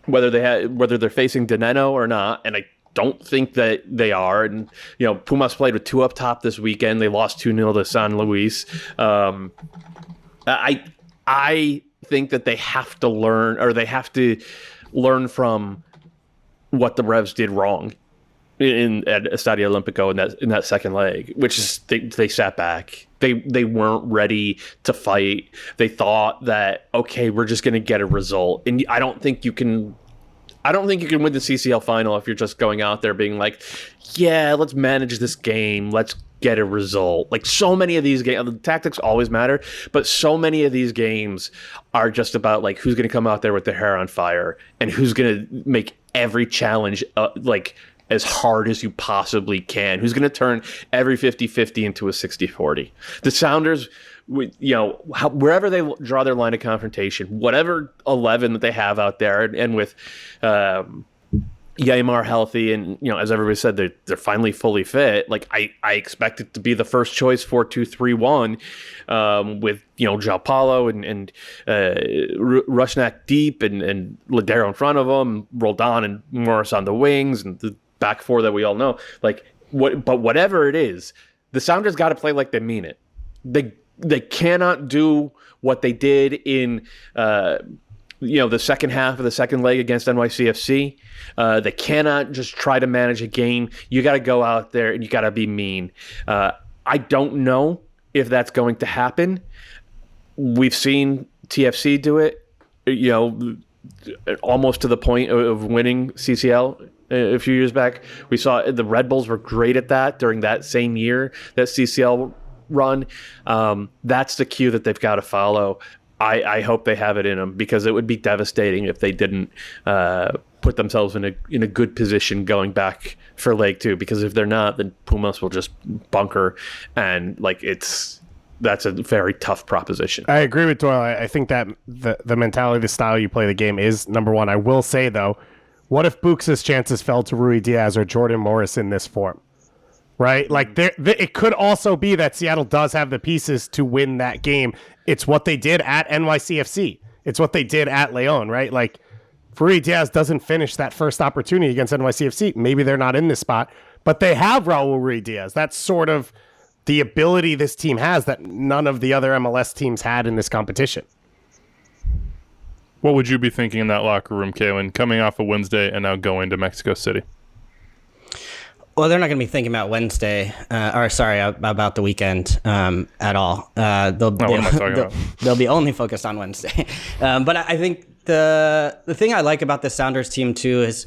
whether they're facing Dineno or not, and I don't think that they are. And, Pumas played with 2 up top this weekend. They lost 2-0 to San Luis. I think that they have to learn from what the Revs did wrong at Estadio Olimpico in that second leg, which is they sat back. They weren't ready to fight. They thought that, okay, we're just going to get a result. And I don't think you can win the CCL final if you're just going out there being like, yeah, let's manage this game. Let's get a result. Like so many of these games, the tactics always matter, but so many of these games are just about like who's going to come out there with their hair on fire and who's going to make every challenge as hard as you possibly can. Who's going to turn every 50-50 into a 60-40. The Sounders, wherever they draw their line of confrontation, whatever 11 that they have out there, and with Yaimar healthy, and as everybody said, they're finally fully fit. Like I expect it to be the first choice 4-2-3-1 with João Paulo and Rusnak deep and Ladero in front of them, Roldan and Morris on the wings, and the back four that we all know. But whatever it is, the Sounders got to play like they mean it. They cannot do what they did in the second half of the second leg against NYCFC. They cannot just try to manage a game. You got to go out there and you got to be mean. I don't know if that's going to happen. We've seen TFC do it, almost to the point of winning CCL a few years back. We saw the Red Bulls were great at that during that same year, that CCL run. That's the cue that they've got to follow. I hope they have it in them, because it would be devastating if they didn't put themselves in a good position going back for leg 2, because if they're not, then Pumas will just bunker, and that's a very tough proposition. I agree with Doyle. I think that the mentality, the style you play the game is number one. I will say, though, what if Buks' chances fell to Rui Diaz or Jordan Morris in this form? Right? It could also be that Seattle does have the pieces to win that game. It's what they did at NYCFC. It's what they did at Leon, right? If Rui Diaz doesn't finish that first opportunity against NYCFC, maybe they're not in this spot, but they have Raul Rui Diaz. That's sort of the ability this team has that none of the other MLS teams had in this competition. What would you be thinking in that locker room, Calen, coming off a Wednesday and now going to Mexico City? Well, they're not going to be thinking about Wednesday, about the weekend at all. What am I talking about? They'll be only focused on Wednesday. But I think the thing I like about the Sounders team too is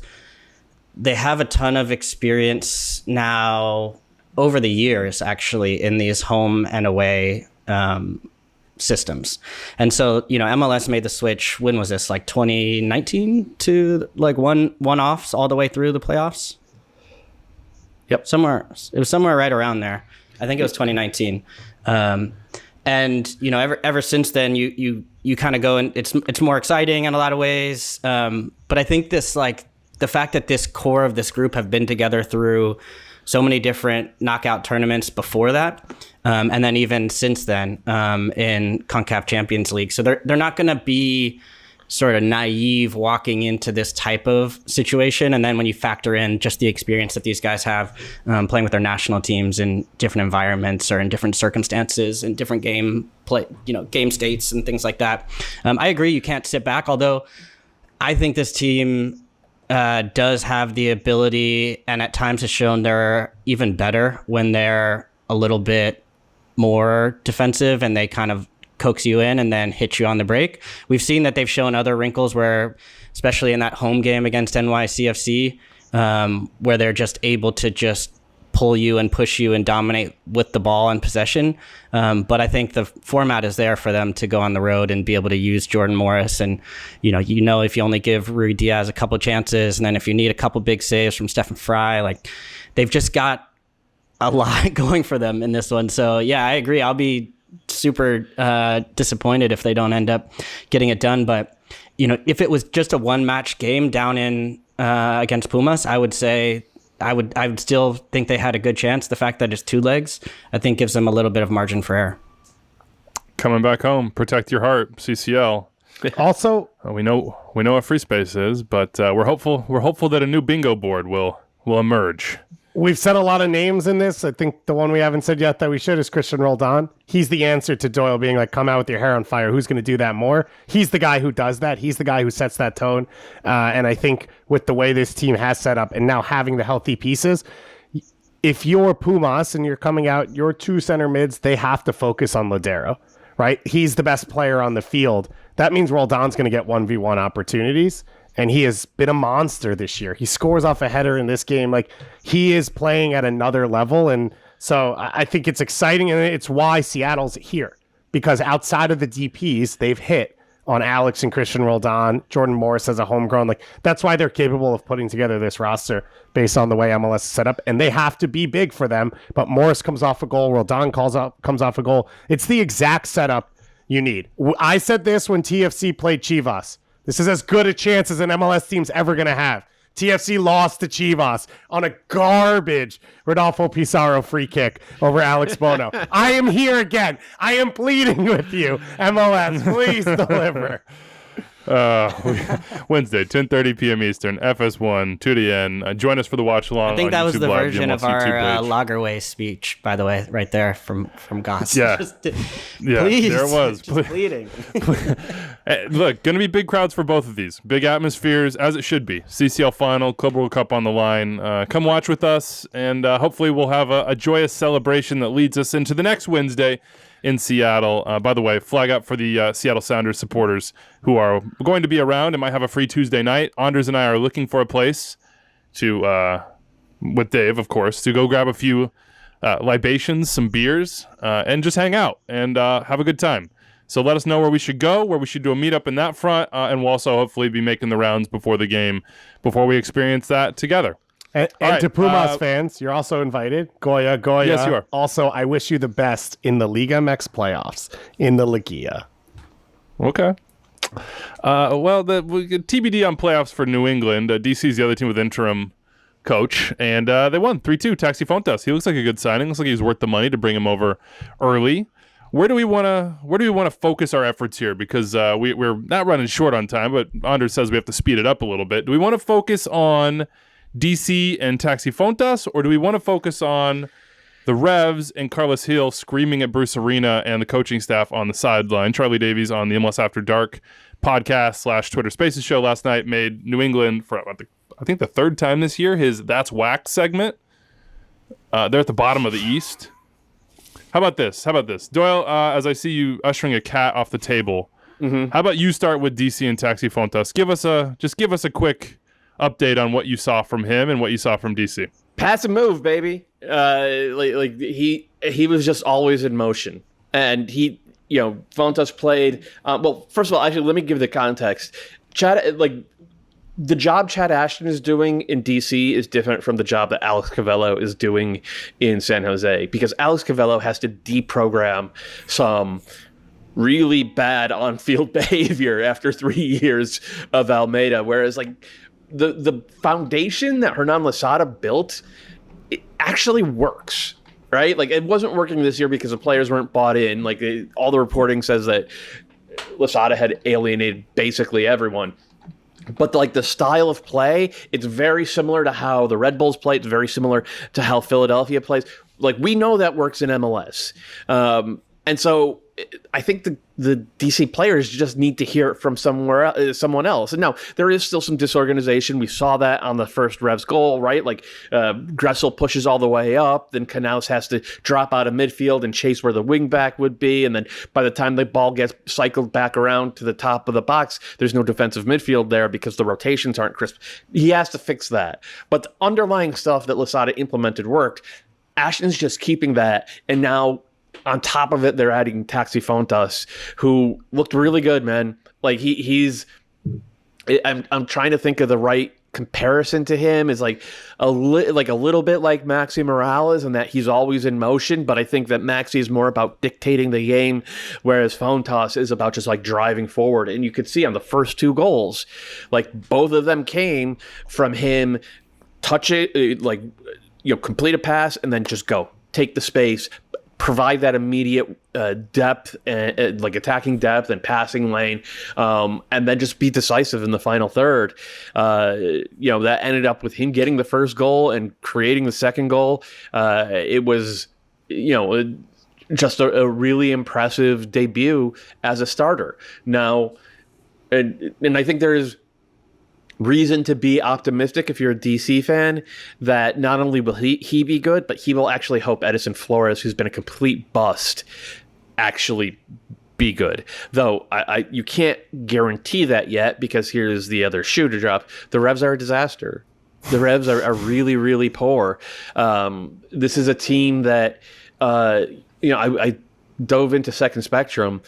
they have a ton of experience now over the years, actually, in these home and away systems. And so, MLS made the switch. When was this? 2019 to one-offs all the way through the playoffs? Yep. It was somewhere right around there. I think it was 2019. And ever since then, you kind of go, and it's more exciting in a lot of ways. But I think this, the fact that this core of this group have been together through so many different knockout tournaments before that, and then even since then in CONCACAF Champions League. So they're not going to be sort of naive walking into this type of situation. And then when you factor in just the experience that these guys have playing with their national teams in different environments or in different circumstances and different game states and things like that, I agree you can't sit back. Although I think this team does have the ability, and at times has shown they're even better when they're a little bit more defensive and they kind of coax you in and then hit you on the break. We've seen that they've shown other wrinkles where, especially in that home game against NYCFC, where they're just able to just pull you and push you and dominate with the ball and possession. But I think the format is there for them to go on the road and be able to use Jordan Morris. And, if you only give Rui Diaz a couple chances, and then if you need a couple big saves from Stephen Fry, like they've just got a lot going for them in this one. So yeah, I agree. I'll be super disappointed if they don't end up getting it done. But, if it was just a one match game down in against Pumas, I would say I would still think they had a good chance. The fact that it's 2 legs, I think, gives them a little bit of margin for error. Coming back home, protect your heart, CCL. Also, we know what free space is, but we're hopeful that a new bingo board will emerge. We've said a lot of names in this. I think the one we haven't said yet that we should is Christian Roldan. He's the answer to Doyle being like, come out with your hair on fire. Who's going to do that more? He's the guy who does that. He's the guy who sets that tone. And I think with the way this team has set up and now having the healthy pieces, if you're Pumas and you're coming out, your 2 center mids, they have to focus on Ladero, right? He's the best player on the field. That means Roldan's going to get 1v1 opportunities. And he has been a monster this year. He scores off a header in this game. Like, he is playing at another level. And so I think it's exciting. And it's why Seattle's here. Because outside of the DPs, they've hit on Alex and Christian Roldan. Jordan Morris as a homegrown. Like, that's why they're capable of putting together this roster based on the way MLS is set up. And they have to be big for them. But Morris comes off a goal. Roldan comes off a goal. It's the exact setup you need. I said this when TFC played Chivas. This is as good a chance as an MLS team's ever going to have. TFC lost to Chivas on a garbage Rodolfo Pizarro free kick over Alex Bono. I am here again. I am pleading with you, MLS. Please deliver. Wednesday, 10:30 p.m. Eastern, FS1, 2DN. Join us for the watch along. I think that was the Live, version of our Lagerway speech, by the way, right there from Goss. Yeah, please, there it was. Just pleading. Look, going to be big crowds for both of these. Big atmospheres, as it should be. CCL Final, Club World Cup on the line. Come watch with us, and hopefully we'll have a joyous celebration that leads us into the next Wednesday in Seattle. By the way, flag up for the Seattle Sounders supporters who are going to be around and might have a free Tuesday night. Anders and I are looking for a place to, with Dave, of course, to go grab a few libations, some beers, and just hang out and have a good time. So let us know where we should go, where we should do a meetup in that front, and we'll also hopefully be making the rounds before the game, before we experience that together. And right, to Pumas fans, you're also invited. Goya. Yes, you are. Also, I wish you the best in the Liga MX playoffs, in the Liguilla. Okay. Well, the TBD on playoffs for New England. DC is the other team with interim coach, and they won 3-2. Taxi Fontas. He looks like a good signing. Looks like he's worth the money to bring him over early. Where do we want to focus our efforts here? Because we're not running short on time, but Anders says we have to speed it up a little bit. Do we want to focus on DC and Taxi Fontas, or do we want to focus on the Revs and Carlos Hill screaming at Bruce Arena and the coaching staff on the sideline? Charlie Davies on the MLS After Dark podcast / Twitter Spaces show last night made New England, for I think the 3rd time this year, his That's Whack segment. They're at the bottom of the East. How about this? Doyle, as I see you ushering a cat off the table, how about you start with DC and Taxi Fontas? Give us a quick update on what you saw from him and what you saw from DC. Pass and move, baby. He was just always in motion, and Fontas played. Well, first of all, actually, let me give the context. The job Chad Ashton is doing in DC is different from the job that Alex Cavello is doing in San Jose, because Alex Cavello has to deprogram some really bad on-field behavior after 3 years of Almeida, whereas the foundation that Hernan Losada built, it actually works, right? It wasn't working this year because the players weren't bought in. All the reporting says that Losada had alienated basically everyone. But the style of play, it's very similar to how the Red Bulls play. It's very similar to how Philadelphia plays. We know that works in MLS. And so I think the DC players just need to hear it from someone else. And now there is still some disorganization. We saw that on the first Revs goal, right? Like Gressel pushes all the way up, then Knaus has to drop out of midfield and chase where the wingback would be. And then by the time the ball gets cycled back around to the top of the box, there's no defensive midfield there because the rotations aren't crisp. He has to fix that. But the underlying stuff that Losada implemented worked. Ashton's just keeping that, and now on top of it, they're adding Taxi Fontas, who looked really good, man. Like he's. I'm trying to think of the right comparison to him. Is like a little bit like Maxi Morales, in that he's always in motion. But I think that Maxi is more about dictating the game, whereas Fontas is about just like driving forward. And you could see on the first 2 goals, like both of them came from him touch it, like complete a pass and then just go take the space. Provide that immediate depth, and like attacking depth and passing lane, and then just be decisive in the final third. That ended up with him getting the first goal and creating the second goal. It was, just a really impressive debut as a starter. Now, and I think there's reason to be optimistic if you're a DC fan that not only will he be good, but he will actually hope Edison Flores, who's been a complete bust, actually be good. Though you can't guarantee that yet, because here's the other shoe to drop. The Revs are a disaster. The Revs are really, really poor. This is a team that, I dove into Second Spectrum,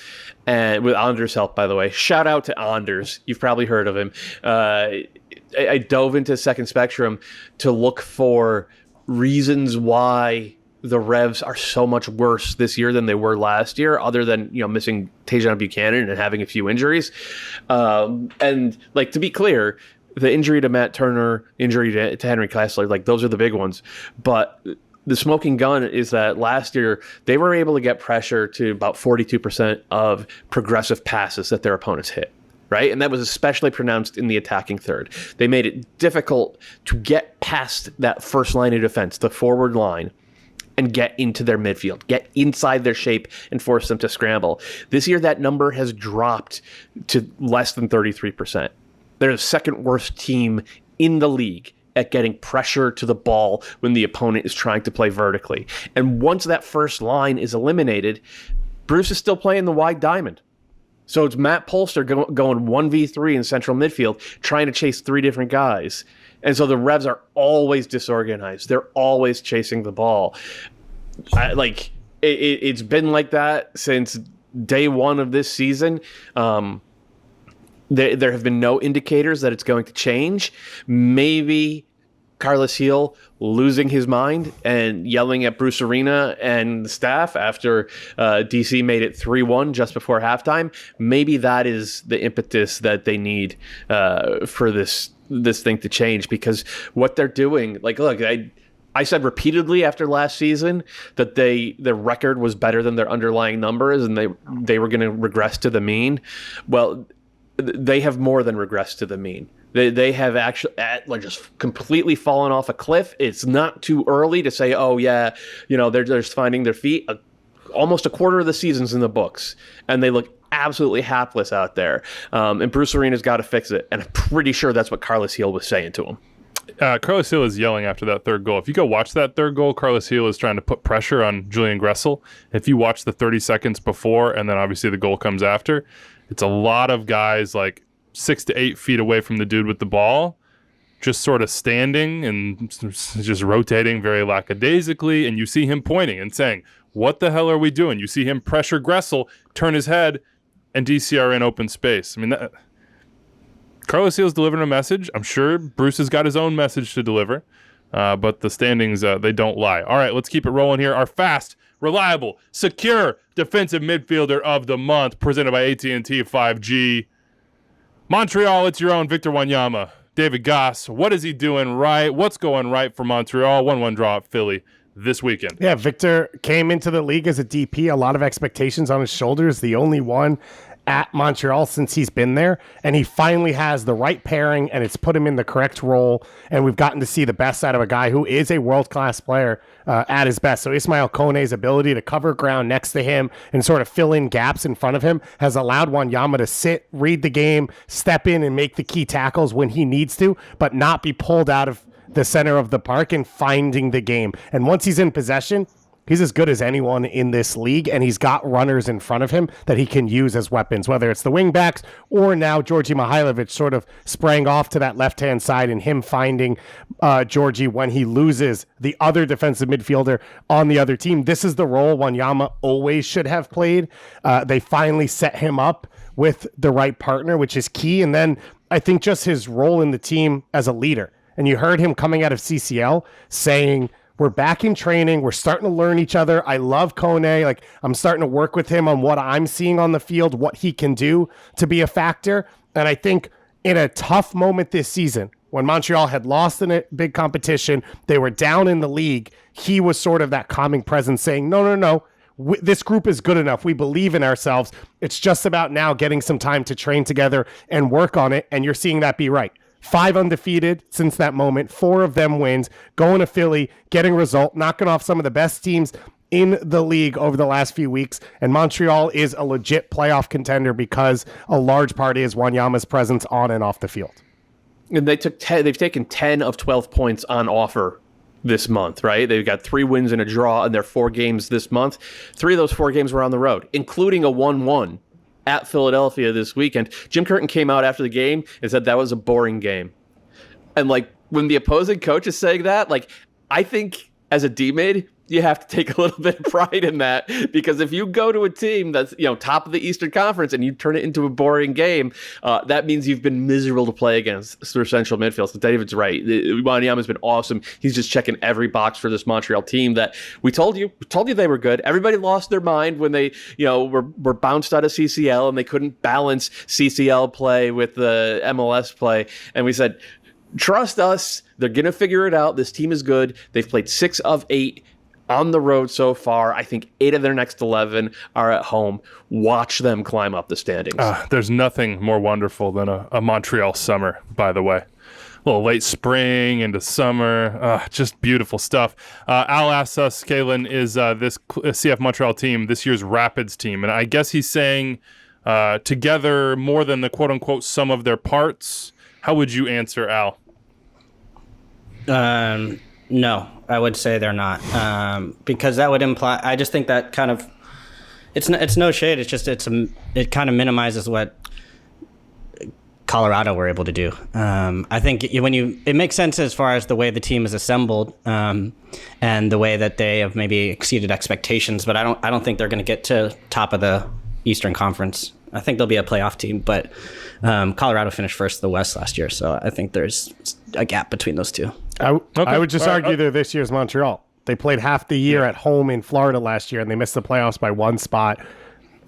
and with Anders' help, by the way. Shout out to Anders. You've probably heard of him. I dove into Second Spectrum to look for reasons why the Revs are so much worse this year than they were last year, other than missing Tajon Buchanan and having a few injuries. And to be clear, the injury to Matt Turner, injury to Henry Kessler, those are the big ones. But the smoking gun is that last year they were able to get pressure to about 42% of progressive passes that their opponents hit, right? And that was especially pronounced in the attacking third. They made it difficult to get past that first line of defense, the forward line, and get into their midfield, get inside their shape and force them to scramble. This year, that number has dropped to less than 33%. They're the second worst team in the league at getting pressure to the ball when the opponent is trying to play vertically. And once that first line is eliminated, Bruce is still playing the wide diamond. So it's Matt Polster going 1v3 in central midfield, trying to chase 3 different guys. And so the Revs are always disorganized. They're always chasing the ball. It's been like that since day one of this season. There have been no indicators that it's going to change. Maybe Carlos Heel losing his mind and yelling at Bruce Arena and the staff after DC made it 3-1 just before halftime. Maybe that is the impetus that they need for this thing to change, because what they're doing, look, I said repeatedly after last season that their record was better than their underlying numbers, and they were going to regress to the mean. Well, they have more than regressed to the mean. They have actually just completely fallen off a cliff. It's not too early to say, oh yeah, they're just finding their feet. Almost a quarter of the season's in the books, and they look absolutely hapless out there. And Bruce Arena's got to fix it. And I'm pretty sure that's what Carlos Heel was saying to him. Carlos Heel is yelling after that third goal. If you go watch that third goal, Carlos Heel is trying to put pressure on Julian Gressel. If you watch the 30 seconds before and then obviously the goal comes after, it's a lot of guys 6 to 8 feet away from the dude with the ball, just sort of standing and just rotating very lackadaisically. And you see him pointing and saying, what the hell are we doing? You see him pressure Gressel, turn his head, and DC are in open space. I mean, Carlos Heel's delivering a message. I'm sure Bruce has got his own message to deliver, but the standings, they don't lie. All right, let's keep it rolling here. Our fast, reliable, secure defensive midfielder of the month, presented by AT&T 5G. Montreal, it's your own Victor Wanyama. David Goss, what is he doing right? What's going right for Montreal? 1-1 draw at Philly this weekend. Yeah, Victor came into the league as a DP, a lot of expectations on his shoulders, the only one at Montreal since he's been there, and he finally has the right pairing, and it's put him in the correct role, and we've gotten to see the best out of a guy who is a world-class player at his best. So Ismail Kone's ability to cover ground next to him and sort of fill in gaps in front of him has allowed Wanyama to sit, read the game, step in and make the key tackles when he needs to, but not be pulled out of the center of the park and finding the game. And once he's in possession, he's as good as anyone in this league, and he's got runners in front of him that he can use as weapons, whether it's the wingbacks or now Georgi Mihailovic sort of spraying off to that left-hand side and him finding Georgi when he loses the other defensive midfielder on the other team. This is the role Wanyama always should have played. They finally set him up with the right partner, which is key. And then I think just his role in the team as a leader. And you heard him coming out of CCL saying, we're back in training. We're starting to learn each other. I love Kone. Like, I'm starting to work with him on what I'm seeing on the field, what he can do to be a factor. And I think in a tough moment this season, when Montreal had lost in a big competition, they were down in the league, he was sort of that calming presence saying, no. This group is good enough. We believe in ourselves. It's just about now getting some time to train together and work on it. And you're seeing that be right. 5 undefeated since that moment, 4 of them wins, going to Philly, getting a result, knocking off some of the best teams in the league over the last few weeks. And Montreal is a legit playoff contender because a large part is Wanyama's presence on and off the field. And they've taken 10 of 12 points on offer this month, right? They've got 3 wins and a draw in their 4 games this month. 3 of those 4 games were on the road, including a 1-1 at Philadelphia this weekend. Jim Curtin came out after the game and said that was a boring game. And like, when the opposing coach is saying that, like, I think as a D-mid, you have to take a little bit of pride in that, because if you go to a team that's, top of the Eastern Conference and you turn it into a boring game, that means you've been miserable to play against their central midfield. So David's right. Wanyama's been awesome. He's just checking every box for this Montreal team that we told you they were good. Everybody lost their mind when they, were bounced out of CCL and they couldn't balance CCL play with the MLS play. And we said, trust us. They're going to figure it out. This team is good. They've played 6 of 8 on the road so far. I think 8 of their next 11 are at home. Watch them climb up the standings. There's nothing more wonderful than a Montreal summer, by the way. A little late spring into summer. Just beautiful stuff. Al asks us, Calen, is this CF Montreal team this year's Rapids team? And I guess he's saying together more than the quote-unquote sum of their parts. How would you answer, Al? No, I would say they're not, because that would imply. I just think that kind of, it's no shade. It's just it kind of minimizes what Colorado were able to do. I think it makes sense as far as the way the team is assembled, and the way that they have maybe exceeded expectations. But I don't think they're going to get to top of the Eastern Conference. I think they'll be a playoff team, but Colorado finished first in the West last year, so I think there's a gap between those two. I would just argue they're this year's Montreal. They played half the year at home in Florida last year, and they missed the playoffs by 1 spot.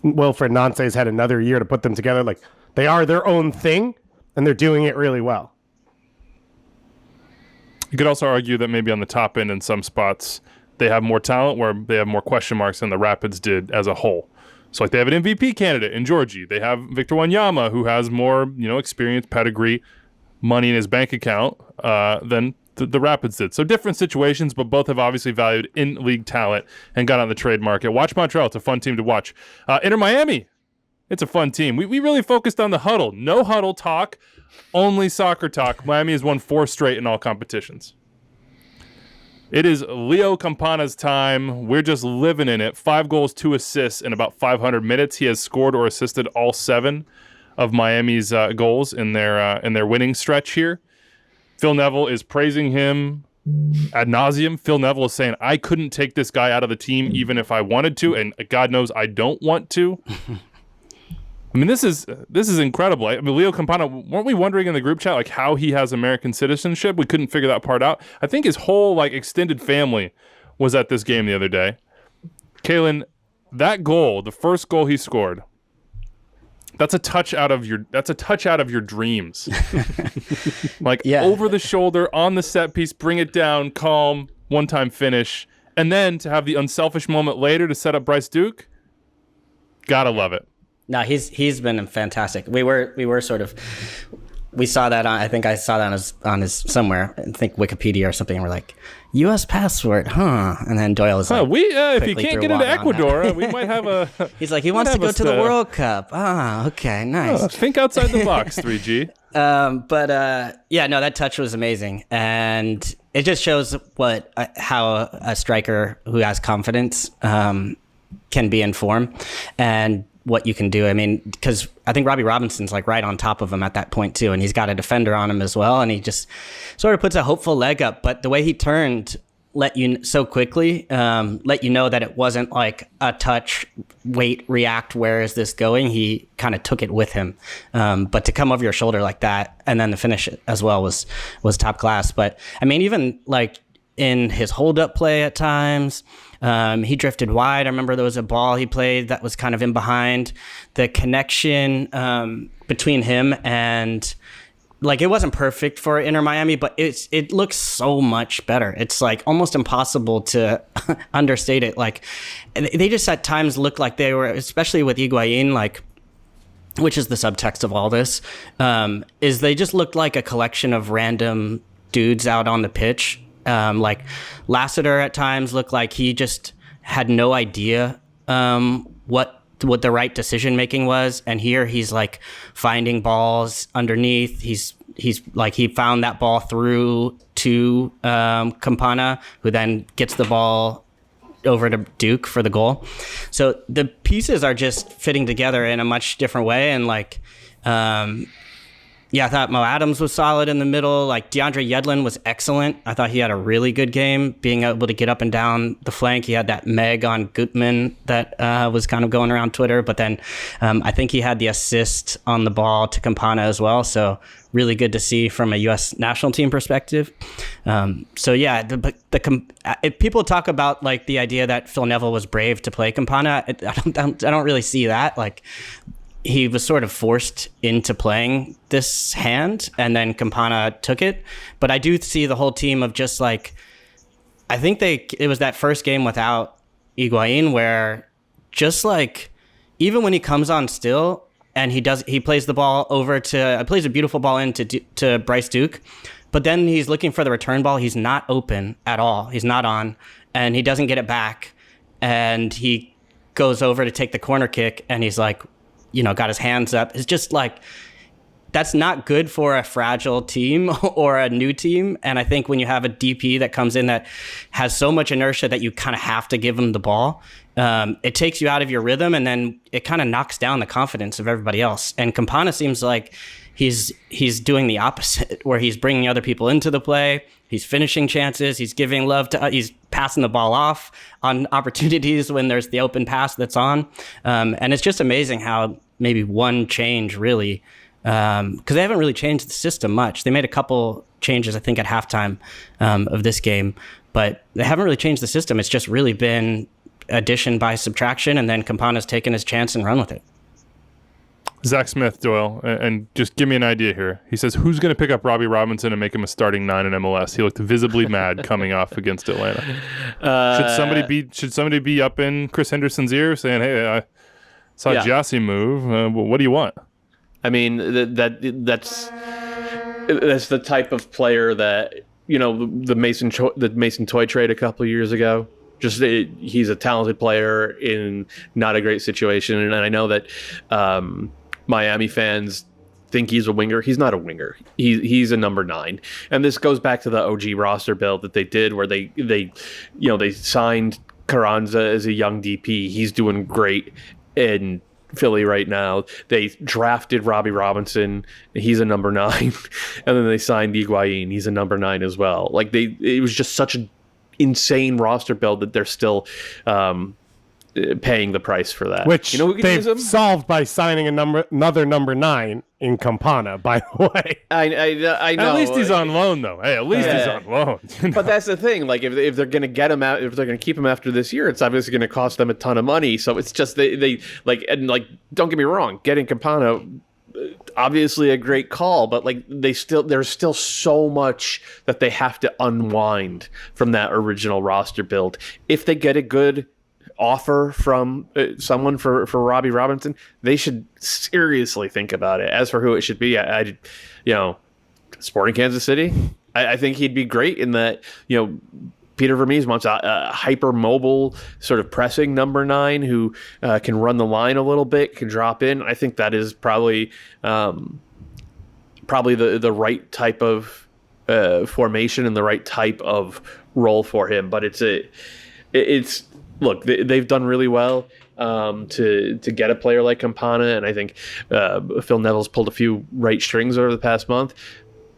Wilfred Nance's had another year to put them together. Like, they are their own thing, and they're doing it really well. You could also argue that maybe on the top end in some spots, they have more talent where they have more question marks than the Rapids did as a whole. So like they have an MVP candidate in Georgie. They have Victor Wanyama, who has more, experience, pedigree, money in his bank account than the Rapids did. So different situations, but both have obviously valued in-league talent and got on the trade market. Watch Montreal. It's a fun team to watch. Inter Miami. It's a fun team. We really focused on the huddle. No huddle talk, only soccer talk. Miami has won 4 straight in all competitions. It is Leo Campana's time. We're just living in it. 5 goals, 2 assists in about 500 minutes. He has scored or assisted all 7 of Miami's goals in their winning stretch here. Phil Neville is praising him ad nauseum. Phil Neville is saying, I couldn't take this guy out of the team even if I wanted to, and God knows I don't want to. I mean, this is incredible. I mean, Leo Campana, weren't we wondering in the group chat like how he has American citizenship? We couldn't figure that part out. I think his whole extended family was at this game the other day. Calen, that goal, the first goal he scored, that's a touch out of your dreams. Over the shoulder on the set piece, bring it down, calm, one-time finish, and then to have the unselfish moment later to set up Bryce Duke. Gotta love it. No, he's been fantastic. We saw that I think I saw that on his somewhere. I think Wikipedia or something. And we're like, U.S. passport, huh? And then Doyle is like, if you can't get into Ecuador, we might have a. He's like, he wants to go to the World Cup. Okay, nice. Think outside the box, 3G. That touch was amazing, and it just shows how a striker who has confidence can be in form, and what you can do. I mean, because I think Robbie Robinson's like right on top of him at that point too, and he's got a defender on him as well, and he just sort of puts a hopeful leg up. But the way he turned let you know that it wasn't like a touch, wait, react, where is this going? He kind of took it with him. But to come over your shoulder like that and then to finish it as well was top class. But I mean, even like in his hold up play at times, he drifted wide. I remember there was a ball he played that was kind of in behind. The connection between him and, like, it wasn't perfect for Inter Miami, but it looks so much better. It's like almost impossible to understate it. Like, they just at times looked like they were, especially with Higuain, like, which is the subtext of all this, is they just looked like a collection of random dudes out on the pitch. Like Lassiter at times looked like he just had no idea what the right decision making was, and here he's like finding balls underneath. He's like, he found that ball through to Campana, who then gets the ball over to Duke for the goal. So the pieces are just fitting together in a much different way, and like I thought Mo Adams was solid in the middle. Like, DeAndre Yedlin was excellent. I thought he had a really good game, being able to get up and down the flank. He had that Meg on Gutman that was kind of going around Twitter. But then I think he had the assist on the ball to Campana as well. So really good to see from a U.S. national team perspective. If people talk about like the idea that Phil Neville was brave to play Campana, I don't really see that. Like, he was sort of forced into playing this hand, and then Campana took it. But I do see the whole team of just like, I think it was that first game without Higuain where just like, even when he comes on still and he plays the ball over plays a beautiful ball in to Bryce Duke, but then he's looking for the return ball. He's not open at all. He's not on, and he doesn't get it back. And he goes over to take the corner kick, and he's like, got his hands up. It's just like, that's not good for a fragile team or a new team. And I think when you have a DP that comes in that has so much inertia that you kind of have to give him the ball, it takes you out of your rhythm, and then it kind of knocks down the confidence of everybody else. And Campana seems like he's doing the opposite, where he's bringing other people into the play. He's finishing chances. He's giving love he's passing the ball off on opportunities when there's the open pass that's on. And it's just amazing how maybe one change really, because they haven't really changed the system much. They made a couple changes, I think, at halftime of this game, but they haven't really changed the system. It's just really been addition by subtraction, and then Campana's taken his chance and run with it. Zach Smith, Doyle, and just give me an idea here. He says, who's going to pick up Robbie Robinson and make him a starting 9 in MLS? He looked visibly mad coming off against Atlanta. Should somebody be up in Chris Henderson's ear saying, hey, I saw Gyasi move. What do you want? I mean, that's the type of player that, the Mason Toy trade a couple of years ago. He's a talented player in not a great situation, and I know that Miami fans think he's a winger. He's not a winger. He's a number 9, and this goes back to the OG roster build that they did, where they signed Carranza as a young DP. He's doing great in Philly right now. They drafted Robbie Robinson. He's a number 9, and then they signed Higuain. He's a number 9 as well. Like, it was just such an insane roster build that they're still paying the price for that. Which they've solved by signing another number 9 in Campana, by the way. I know. At least he's on loan, though. Hey, at least he's on loan. But that's the thing. Like, if they're going to get him out, if they're going to keep him after this year, it's obviously going to cost them a ton of money. So it's just they don't get me wrong, getting Campana, obviously a great call, but like there's still so much that they have to unwind from that original roster build. If they get a good offer from someone for Robbie Robinson, they should seriously think about it. As for who it should be, I Sporting Kansas City, I think he'd be great in that, Peter Vermees wants a hyper-mobile sort of pressing number 9 who can run the line a little bit, can drop in. I think that is probably the right type of formation and the right type of role for him. But look, they've done really well to get a player like Campana, and I think Phil Neville's pulled a few right strings over the past month.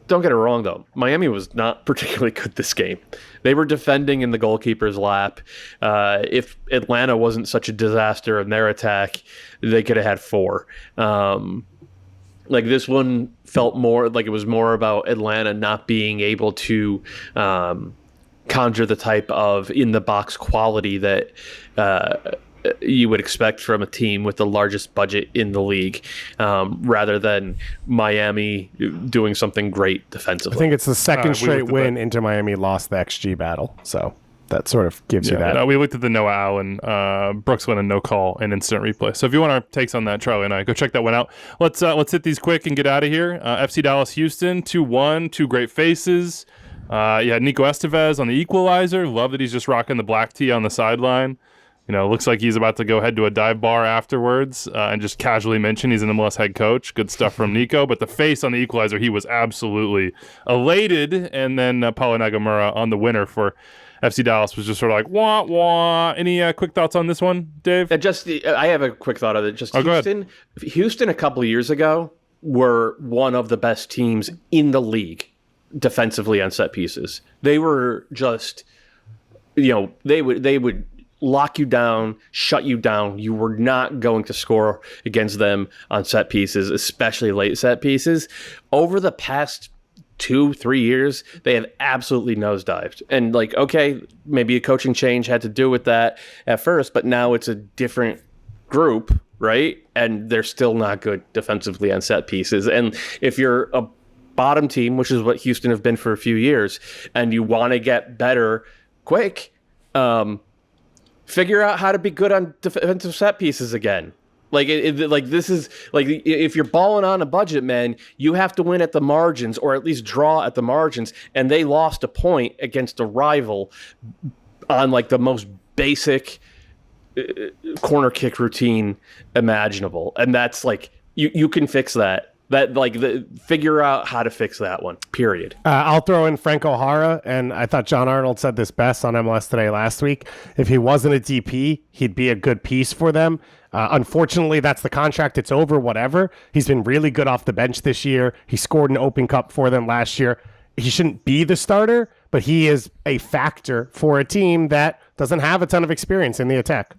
Don't get it wrong, though. Miami was not particularly good this game. They were defending in the goalkeeper's lap. If Atlanta wasn't such a disaster in their attack, they could have had 4. This one felt more like it was more about Atlanta not being able to conjure the type of in-the-box quality that you would expect from a team with the largest budget in the league, rather than Miami doing something great defensively. I think it's the second straight win Inter Miami lost the XG battle, so that sort of gives you that. We looked at the Noah Allen, Brooksland and no call and instant replay. So if you want our takes on that, Charlie and I, go check that one out. Let's hit these quick and get out of here. FC Dallas Houston 2-1, 2 great faces. Nico Estevez on the equalizer. Love that he's just rocking the black tee on the sideline. Looks like he's about to go head to a dive bar afterwards and just casually mention he's an MLS head coach. Good stuff from Nico. But the face on the equalizer, he was absolutely elated. And then Paulo Nagamura on the winner for FC Dallas was just sort of like, wah, wah. Any quick thoughts on this one, Dave? I have a quick thought of it. Houston a couple of years ago were one of the best teams in the league defensively on set pieces. They were just, they would lock you down, shut you down. You were not going to score against them on set pieces, especially late set pieces. Over the past 2-3 years, they have absolutely nosedived. And maybe a coaching change had to do with that at first, but now it's a different group, right? And they're still not good defensively on set pieces. And if you're a bottom team, which is what Houston have been for a few years, and you want to get better quick, figure out how to be good on defensive set pieces again. This is if you're balling on a budget, man, you have to win at the margins or at least draw at the margins. And they lost a point against a rival on the most basic corner kick routine imaginable. And that's you can fix that. Figure out how to fix that one, period. I'll throw in Frank O'Hara, and I thought John Arnold said this best on MLS Today last week. If he wasn't a DP, he'd be a good piece for them. Unfortunately, that's the contract. It's over, whatever. He's been really good off the bench this year. He scored an Open Cup for them last year. He shouldn't be the starter, but he is a factor for a team that doesn't have a ton of experience in the attack.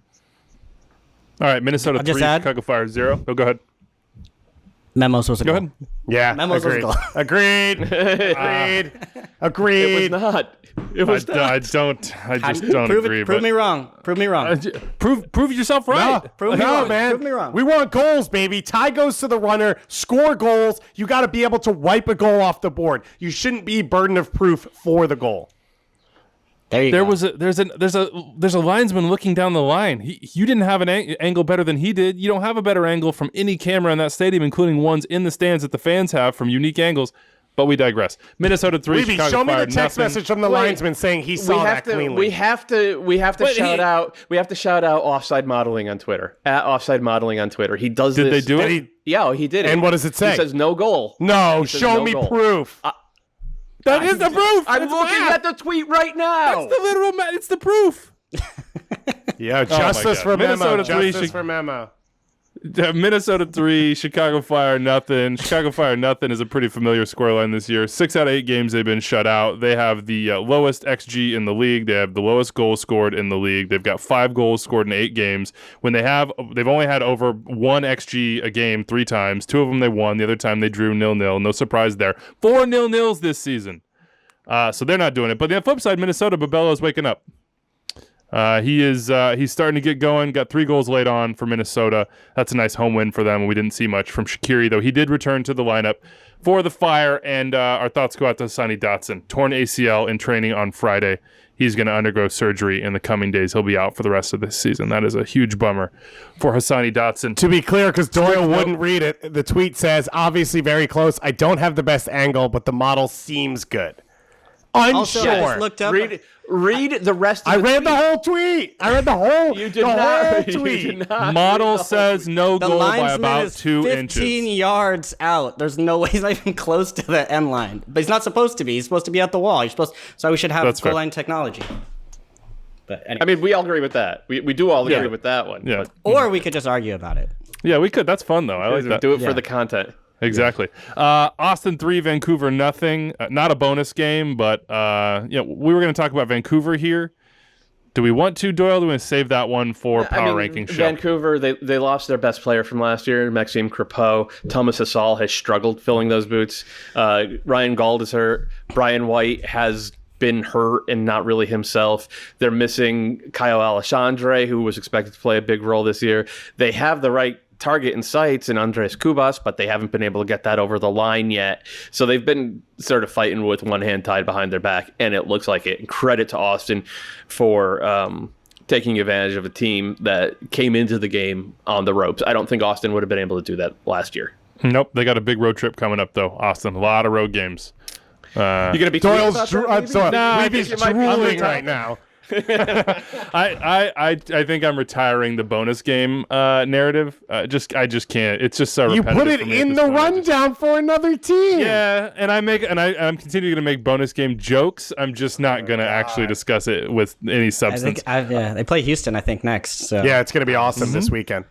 All right, Minnesota 3, Chicago Fire 0. Oh, go ahead. Memos was a goal. Go ahead. Yeah, Memos was a goal. Agreed. It was not. It was I just don't agree. Prove me wrong. Prove me wrong. Prove yourself right. Prove me wrong. Man. Prove me wrong. We want goals, baby. Tie goes to the runner. Score goals. You got to be able to wipe a goal off the board. You shouldn't be burden of proof for the goal. There you go. There's a linesman looking down the line. You didn't have an angle better than he did. You don't have a better angle from any camera in that stadium, including ones in the stands that the fans have from unique angles. But we digress. Minnesota 3, Chicago show me Fire, the text message from the linesman saying he saw that cleanly. We have to shout out Offside Modeling on Twitter. At Offside Modeling on Twitter. He does Did this. they do it? Yeah, he did it. And what does it say? He says no goal. No, show me proof. That is the proof. I'm looking at the tweet right now. That's the literal. It's the proof. Yeah, justice for Minnesota Memo. 3, Justice for Memo. Minnesota 3, Chicago Fire nothing. Chicago Fire nothing is a pretty familiar scoreline this year. 6 out of 8 games they've been shut out. They have the lowest XG in the league. They have the lowest goals scored in the league. They've got 5 goals scored in 8 games. They've only had over 1 XG a game 3 times. 2 of them they won. The other time they drew 0-0. No surprise there. 4 0-0s this season. So they're not doing it. But on the flip side, Minnesota, Babello's waking up. He's starting to get going. Got 3 goals late on for Minnesota. That's a nice home win for them. We didn't see much from Shaqiri, though. He did return to the lineup for the Fire, and our thoughts go out to Sonny Dotson. Torn ACL in training on Friday. He's going to undergo surgery in the coming days. He'll be out for the rest of this season. That is a huge bummer for Hassani Dotson. To be clear, because Doyle wouldn't read it, the tweet says, obviously very close. I don't have the best angle, but the model seems good. Unsure. Also, I just looked up. Read the rest of I the read tweet. the whole tweet. I read the whole, You did not. tweet. You did not. Model says no The goal by linesman about is 2 15 inches. yards out. There's no way he's not even close to the end line. But he's not supposed to be. He's supposed to be at the wall. So we should have That's goal fair. line technology. But anyway. I mean, we all agree with that. We do all agree with that one. Yeah. Or we could just argue about it. Yeah, we could. That's fun, though. I like that. Do it for Yeah. the content. Exactly. Austin 3, Vancouver nothing. Not a bonus game, but we were going to talk about Vancouver here. Do we want to, Doyle? Do we want to save that one for power ranking show? Vancouver, they lost their best player from last year, Maxime Crepeau. Thomas Hasal has struggled filling those boots. Ryan Gauld is hurt. Brian White has been hurt and not really himself. They're missing Kyle Alexandre, who was expected to play a big role this year. They have the right target in sights in Andres Kubas, but they haven't been able to get that over the line yet. So they've been sort of fighting with one hand tied behind their back, and it looks like it. Credit to Austin for taking advantage of a team that came into the game on the ropes. I don't think Austin would have been able to do that last year. Nope. They got a big road trip coming up, though. Austin, a lot of road games. You're going to be Doyle's I'm sorry. I We've think been you might be drooling right now. I think I'm retiring the bonus game narrative. I just can't. It's just so You repetitive put it for me at in this the point. rundown for another team. Yeah, and I'm continuing to make bonus game jokes. I'm just not going to actually discuss it with any I substance. think they play Houston, I think, next. So. Yeah, it's going to be awesome this weekend.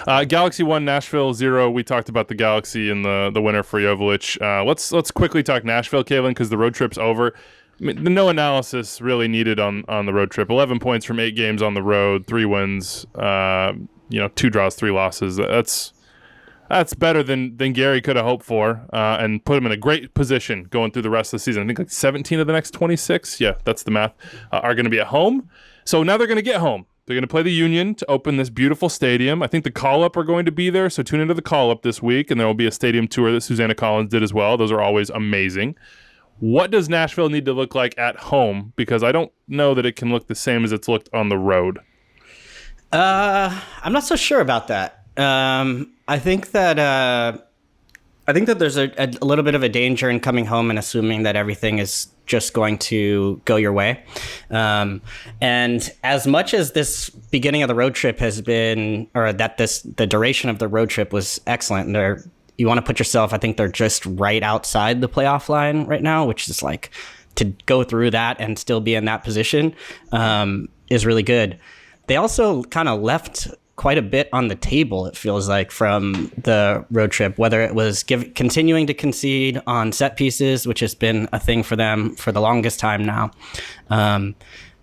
Galaxy 1, Nashville 0. We talked about the Galaxy and the winner for Joveljic. Let's quickly talk Nashville, Calen, because the road trip's over. I mean, no analysis really needed on the road trip. 11 points from 8 games on the road, 3 wins, 2 draws, 3 losses. That's better than Gary could have hoped for, and put him in a great position going through the rest of the season. I think like 17 of the next 26, yeah, that's the math, are going to be at home. So now they're going to get home. They're going to play the Union to open this beautiful stadium. I think the call-up are going to be there, so tune into the call-up this week, and there will be a stadium tour that Susanna Collins did as well. Those are always amazing. What does Nashville need to look like at home? Because I don't know that it can look the same as it's looked on the road. I'm not so sure about that. I think that there's a little bit of a danger in coming home and assuming that everything is just going to go your way. And as much as this beginning of the road trip has been, or that the duration of the road trip was excellent, and you want to put yourself, I think they're just right outside the playoff line right now, which is like, to go through that and still be in that position is really good. They also kind of left quite a bit on the table, it feels like, from the road trip, whether it was continuing to concede on set pieces, which has been a thing for them for the longest time now.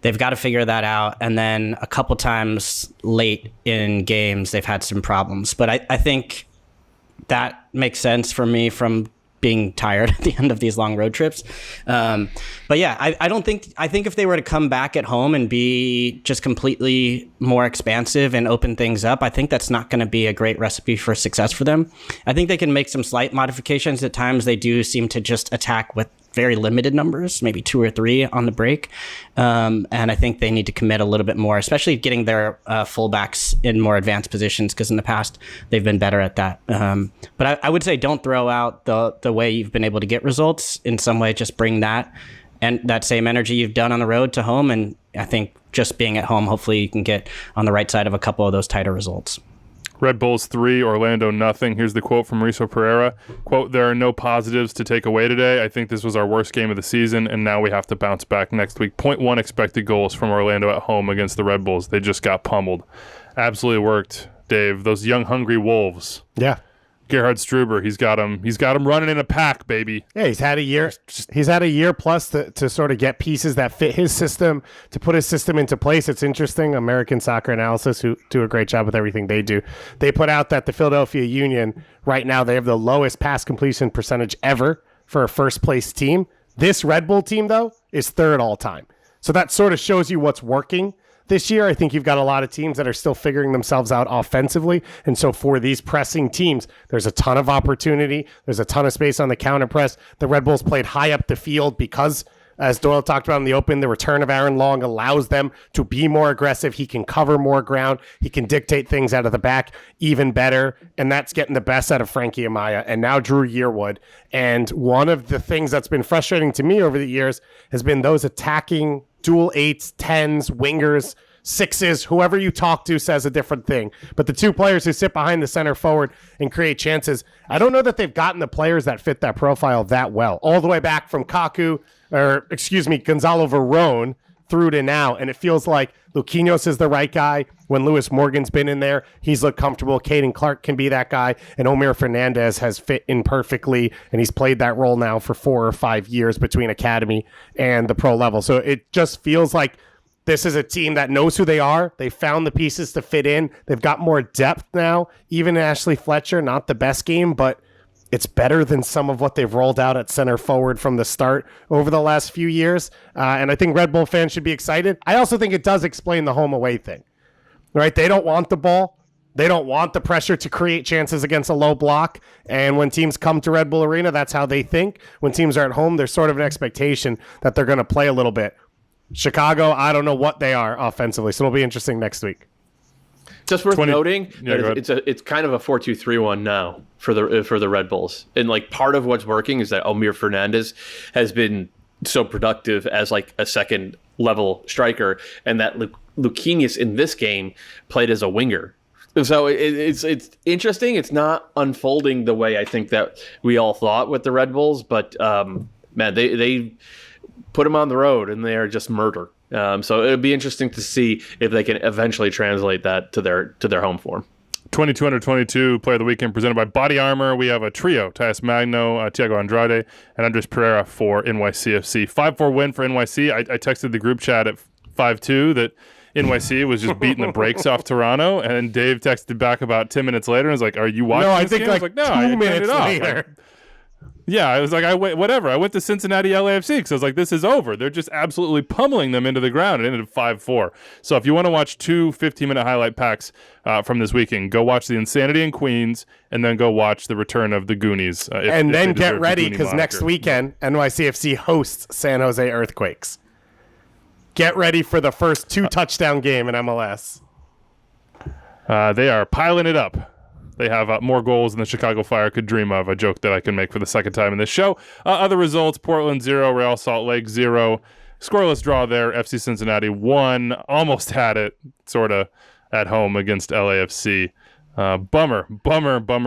They've got to figure that out. And then a couple times late in games, they've had some problems. But I think that makes sense for me from being tired at the end of these long road trips. But yeah, I think if they were to come back at home and be just completely more expansive and open things up, I think that's not going to be a great recipe for success for them. I think they can make some slight modifications. At times they do seem to just attack with very limited numbers, maybe 2 or 3 on the break. And I think they need to commit a little bit more, especially getting their fullbacks in more advanced positions, because in the past they've been better at that. But I would say don't throw out the way you've been able to get results. In some way, just bring that and that same energy you've done on the road to home. And I think just being at home, hopefully you can get on the right side of a couple of those tighter results. Red Bulls 3, Orlando nothing. Here's the quote from Mauricio Pereira. Quote, "There are no positives to take away today. I think this was our worst game of the season, and now we have to bounce back next week." 0.1 expected goals from Orlando at home against the Red Bulls. They just got pummeled. Absolutely worked, Dave. Those young, hungry Wolves. Yeah. Gerhard Struber, he's got him running in a pack, baby. Yeah, he's had a year. He's had a year plus to sort of get pieces that fit his system, to put his system into place. It's interesting. American Soccer Analysis, who do a great job with everything they do, they put out that the Philadelphia Union right now, they have the lowest pass completion percentage ever for a first place team. This Red Bull team, though, is third all time. So that sort of shows you what's working this year. I think you've got a lot of teams that are still figuring themselves out offensively. And so for these pressing teams, there's a ton of opportunity. There's a ton of space on the counter press. The Red Bulls played high up the field because, as Doyle talked about in the open, the return of Aaron Long allows them to be more aggressive. He can cover more ground. He can dictate things out of the back even better. And that's getting the best out of Frankie Amaya and now Drew Yearwood. And one of the things that's been frustrating to me over the years has been those attacking dual 8s, 10s, wingers, 6s, whoever you talk to says a different thing. But the two players who sit behind the center forward and create chances, I don't know that they've gotten the players that fit that profile that well. All the way back from Gonzalo Verón through to now. And it feels like Luquinhos is the right guy. When Lewis Morgan's been in there, he's looked comfortable. Caden Clark can be that guy. And Omir Fernandez has fit in perfectly. And he's played that role now for 4 or 5 years between academy and the pro level. So it just feels like this is a team that knows who they are. They found the pieces to fit in. They've got more depth now. Even Ashley Fletcher, not the best game, but it's better than some of what they've rolled out at center forward from the start over the last few years. And I think Red Bull fans should be excited. I also think it does explain the home away thing, right? They don't want the ball. They don't want the pressure to create chances against a low block. And when teams come to Red Bull Arena, that's how they think. When teams are at home, there's sort of an expectation that they're going to play a little bit. Chicago, I don't know what they are offensively, so it'll be interesting next week. Just worth noting, it's kind of a 4-2-3-1 now for the Red Bulls, and like part of what's working is that Omir Fernandez has been so productive as like a second level striker, and that Luquinhos in this game played as a winger. So it's interesting. It's not unfolding the way I think that we all thought with the Red Bulls, but man, they put them on the road and they are just murder. So it'll be interesting to see if they can eventually translate that to their home form. 2222 player of the weekend presented by Body Armor. We have a trio: Tyus Magno, Thiago Andrade, and Andres Pereira for NYCFC. 5-4 win for NYC. I texted the group chat at 5-2 that NYC was just beating the brakes off Toronto, and Dave texted back about 10 minutes later and was like, "Are you watching?" No, I think game? like, I was 2 minutes later. Yeah, I was like, I went to Cincinnati LAFC because I was like, this is over. They're just absolutely pummeling them into the ground. It ended 5-4. So if you want to watch 2 15-minute highlight packs from this weekend, go watch The Insanity in Queens and then go watch The Return of the Goonies. And then get ready because next weekend, NYCFC hosts San Jose Earthquakes. Get ready for the first 2-touchdown game in MLS. They are piling it up. They have more goals than the Chicago Fire could dream of, a joke that I can make for the second time in this show. Other results: Portland 0, Real Salt Lake 0. Scoreless draw there. FC Cincinnati 1. Almost had it, sort of, at home against LAFC. Bummer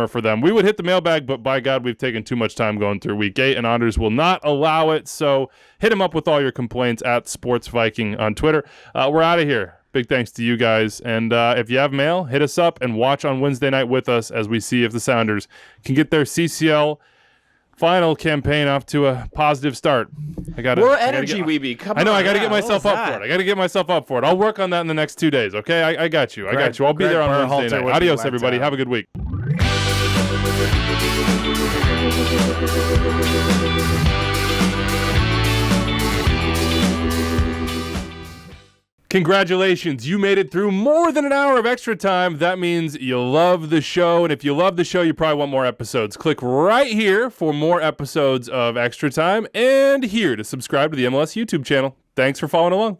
for them. We would hit the mailbag, but by God, we've taken too much time going through Week 8, and Anders will not allow it. So hit him up with all your complaints at Sports Viking on Twitter. We're out of here. Big thanks to you guys. And if you have mail, hit us up and watch on Wednesday night with us as we see if the Sounders can get their CCL final campaign off to a positive start. More energy, Weeby. Come on. I know. I got to get myself up for it. I'll work on that in the next 2 days. Okay. I got you. I'll be there on Wednesday night. Adios, everybody. Have a good week. Congratulations, you made it through more than an hour of extra time. That means you love the show, and if you love the show, you probably want more episodes. Click right here for more episodes of Extra Time, and here to subscribe to the MLS YouTube channel. Thanks for following along.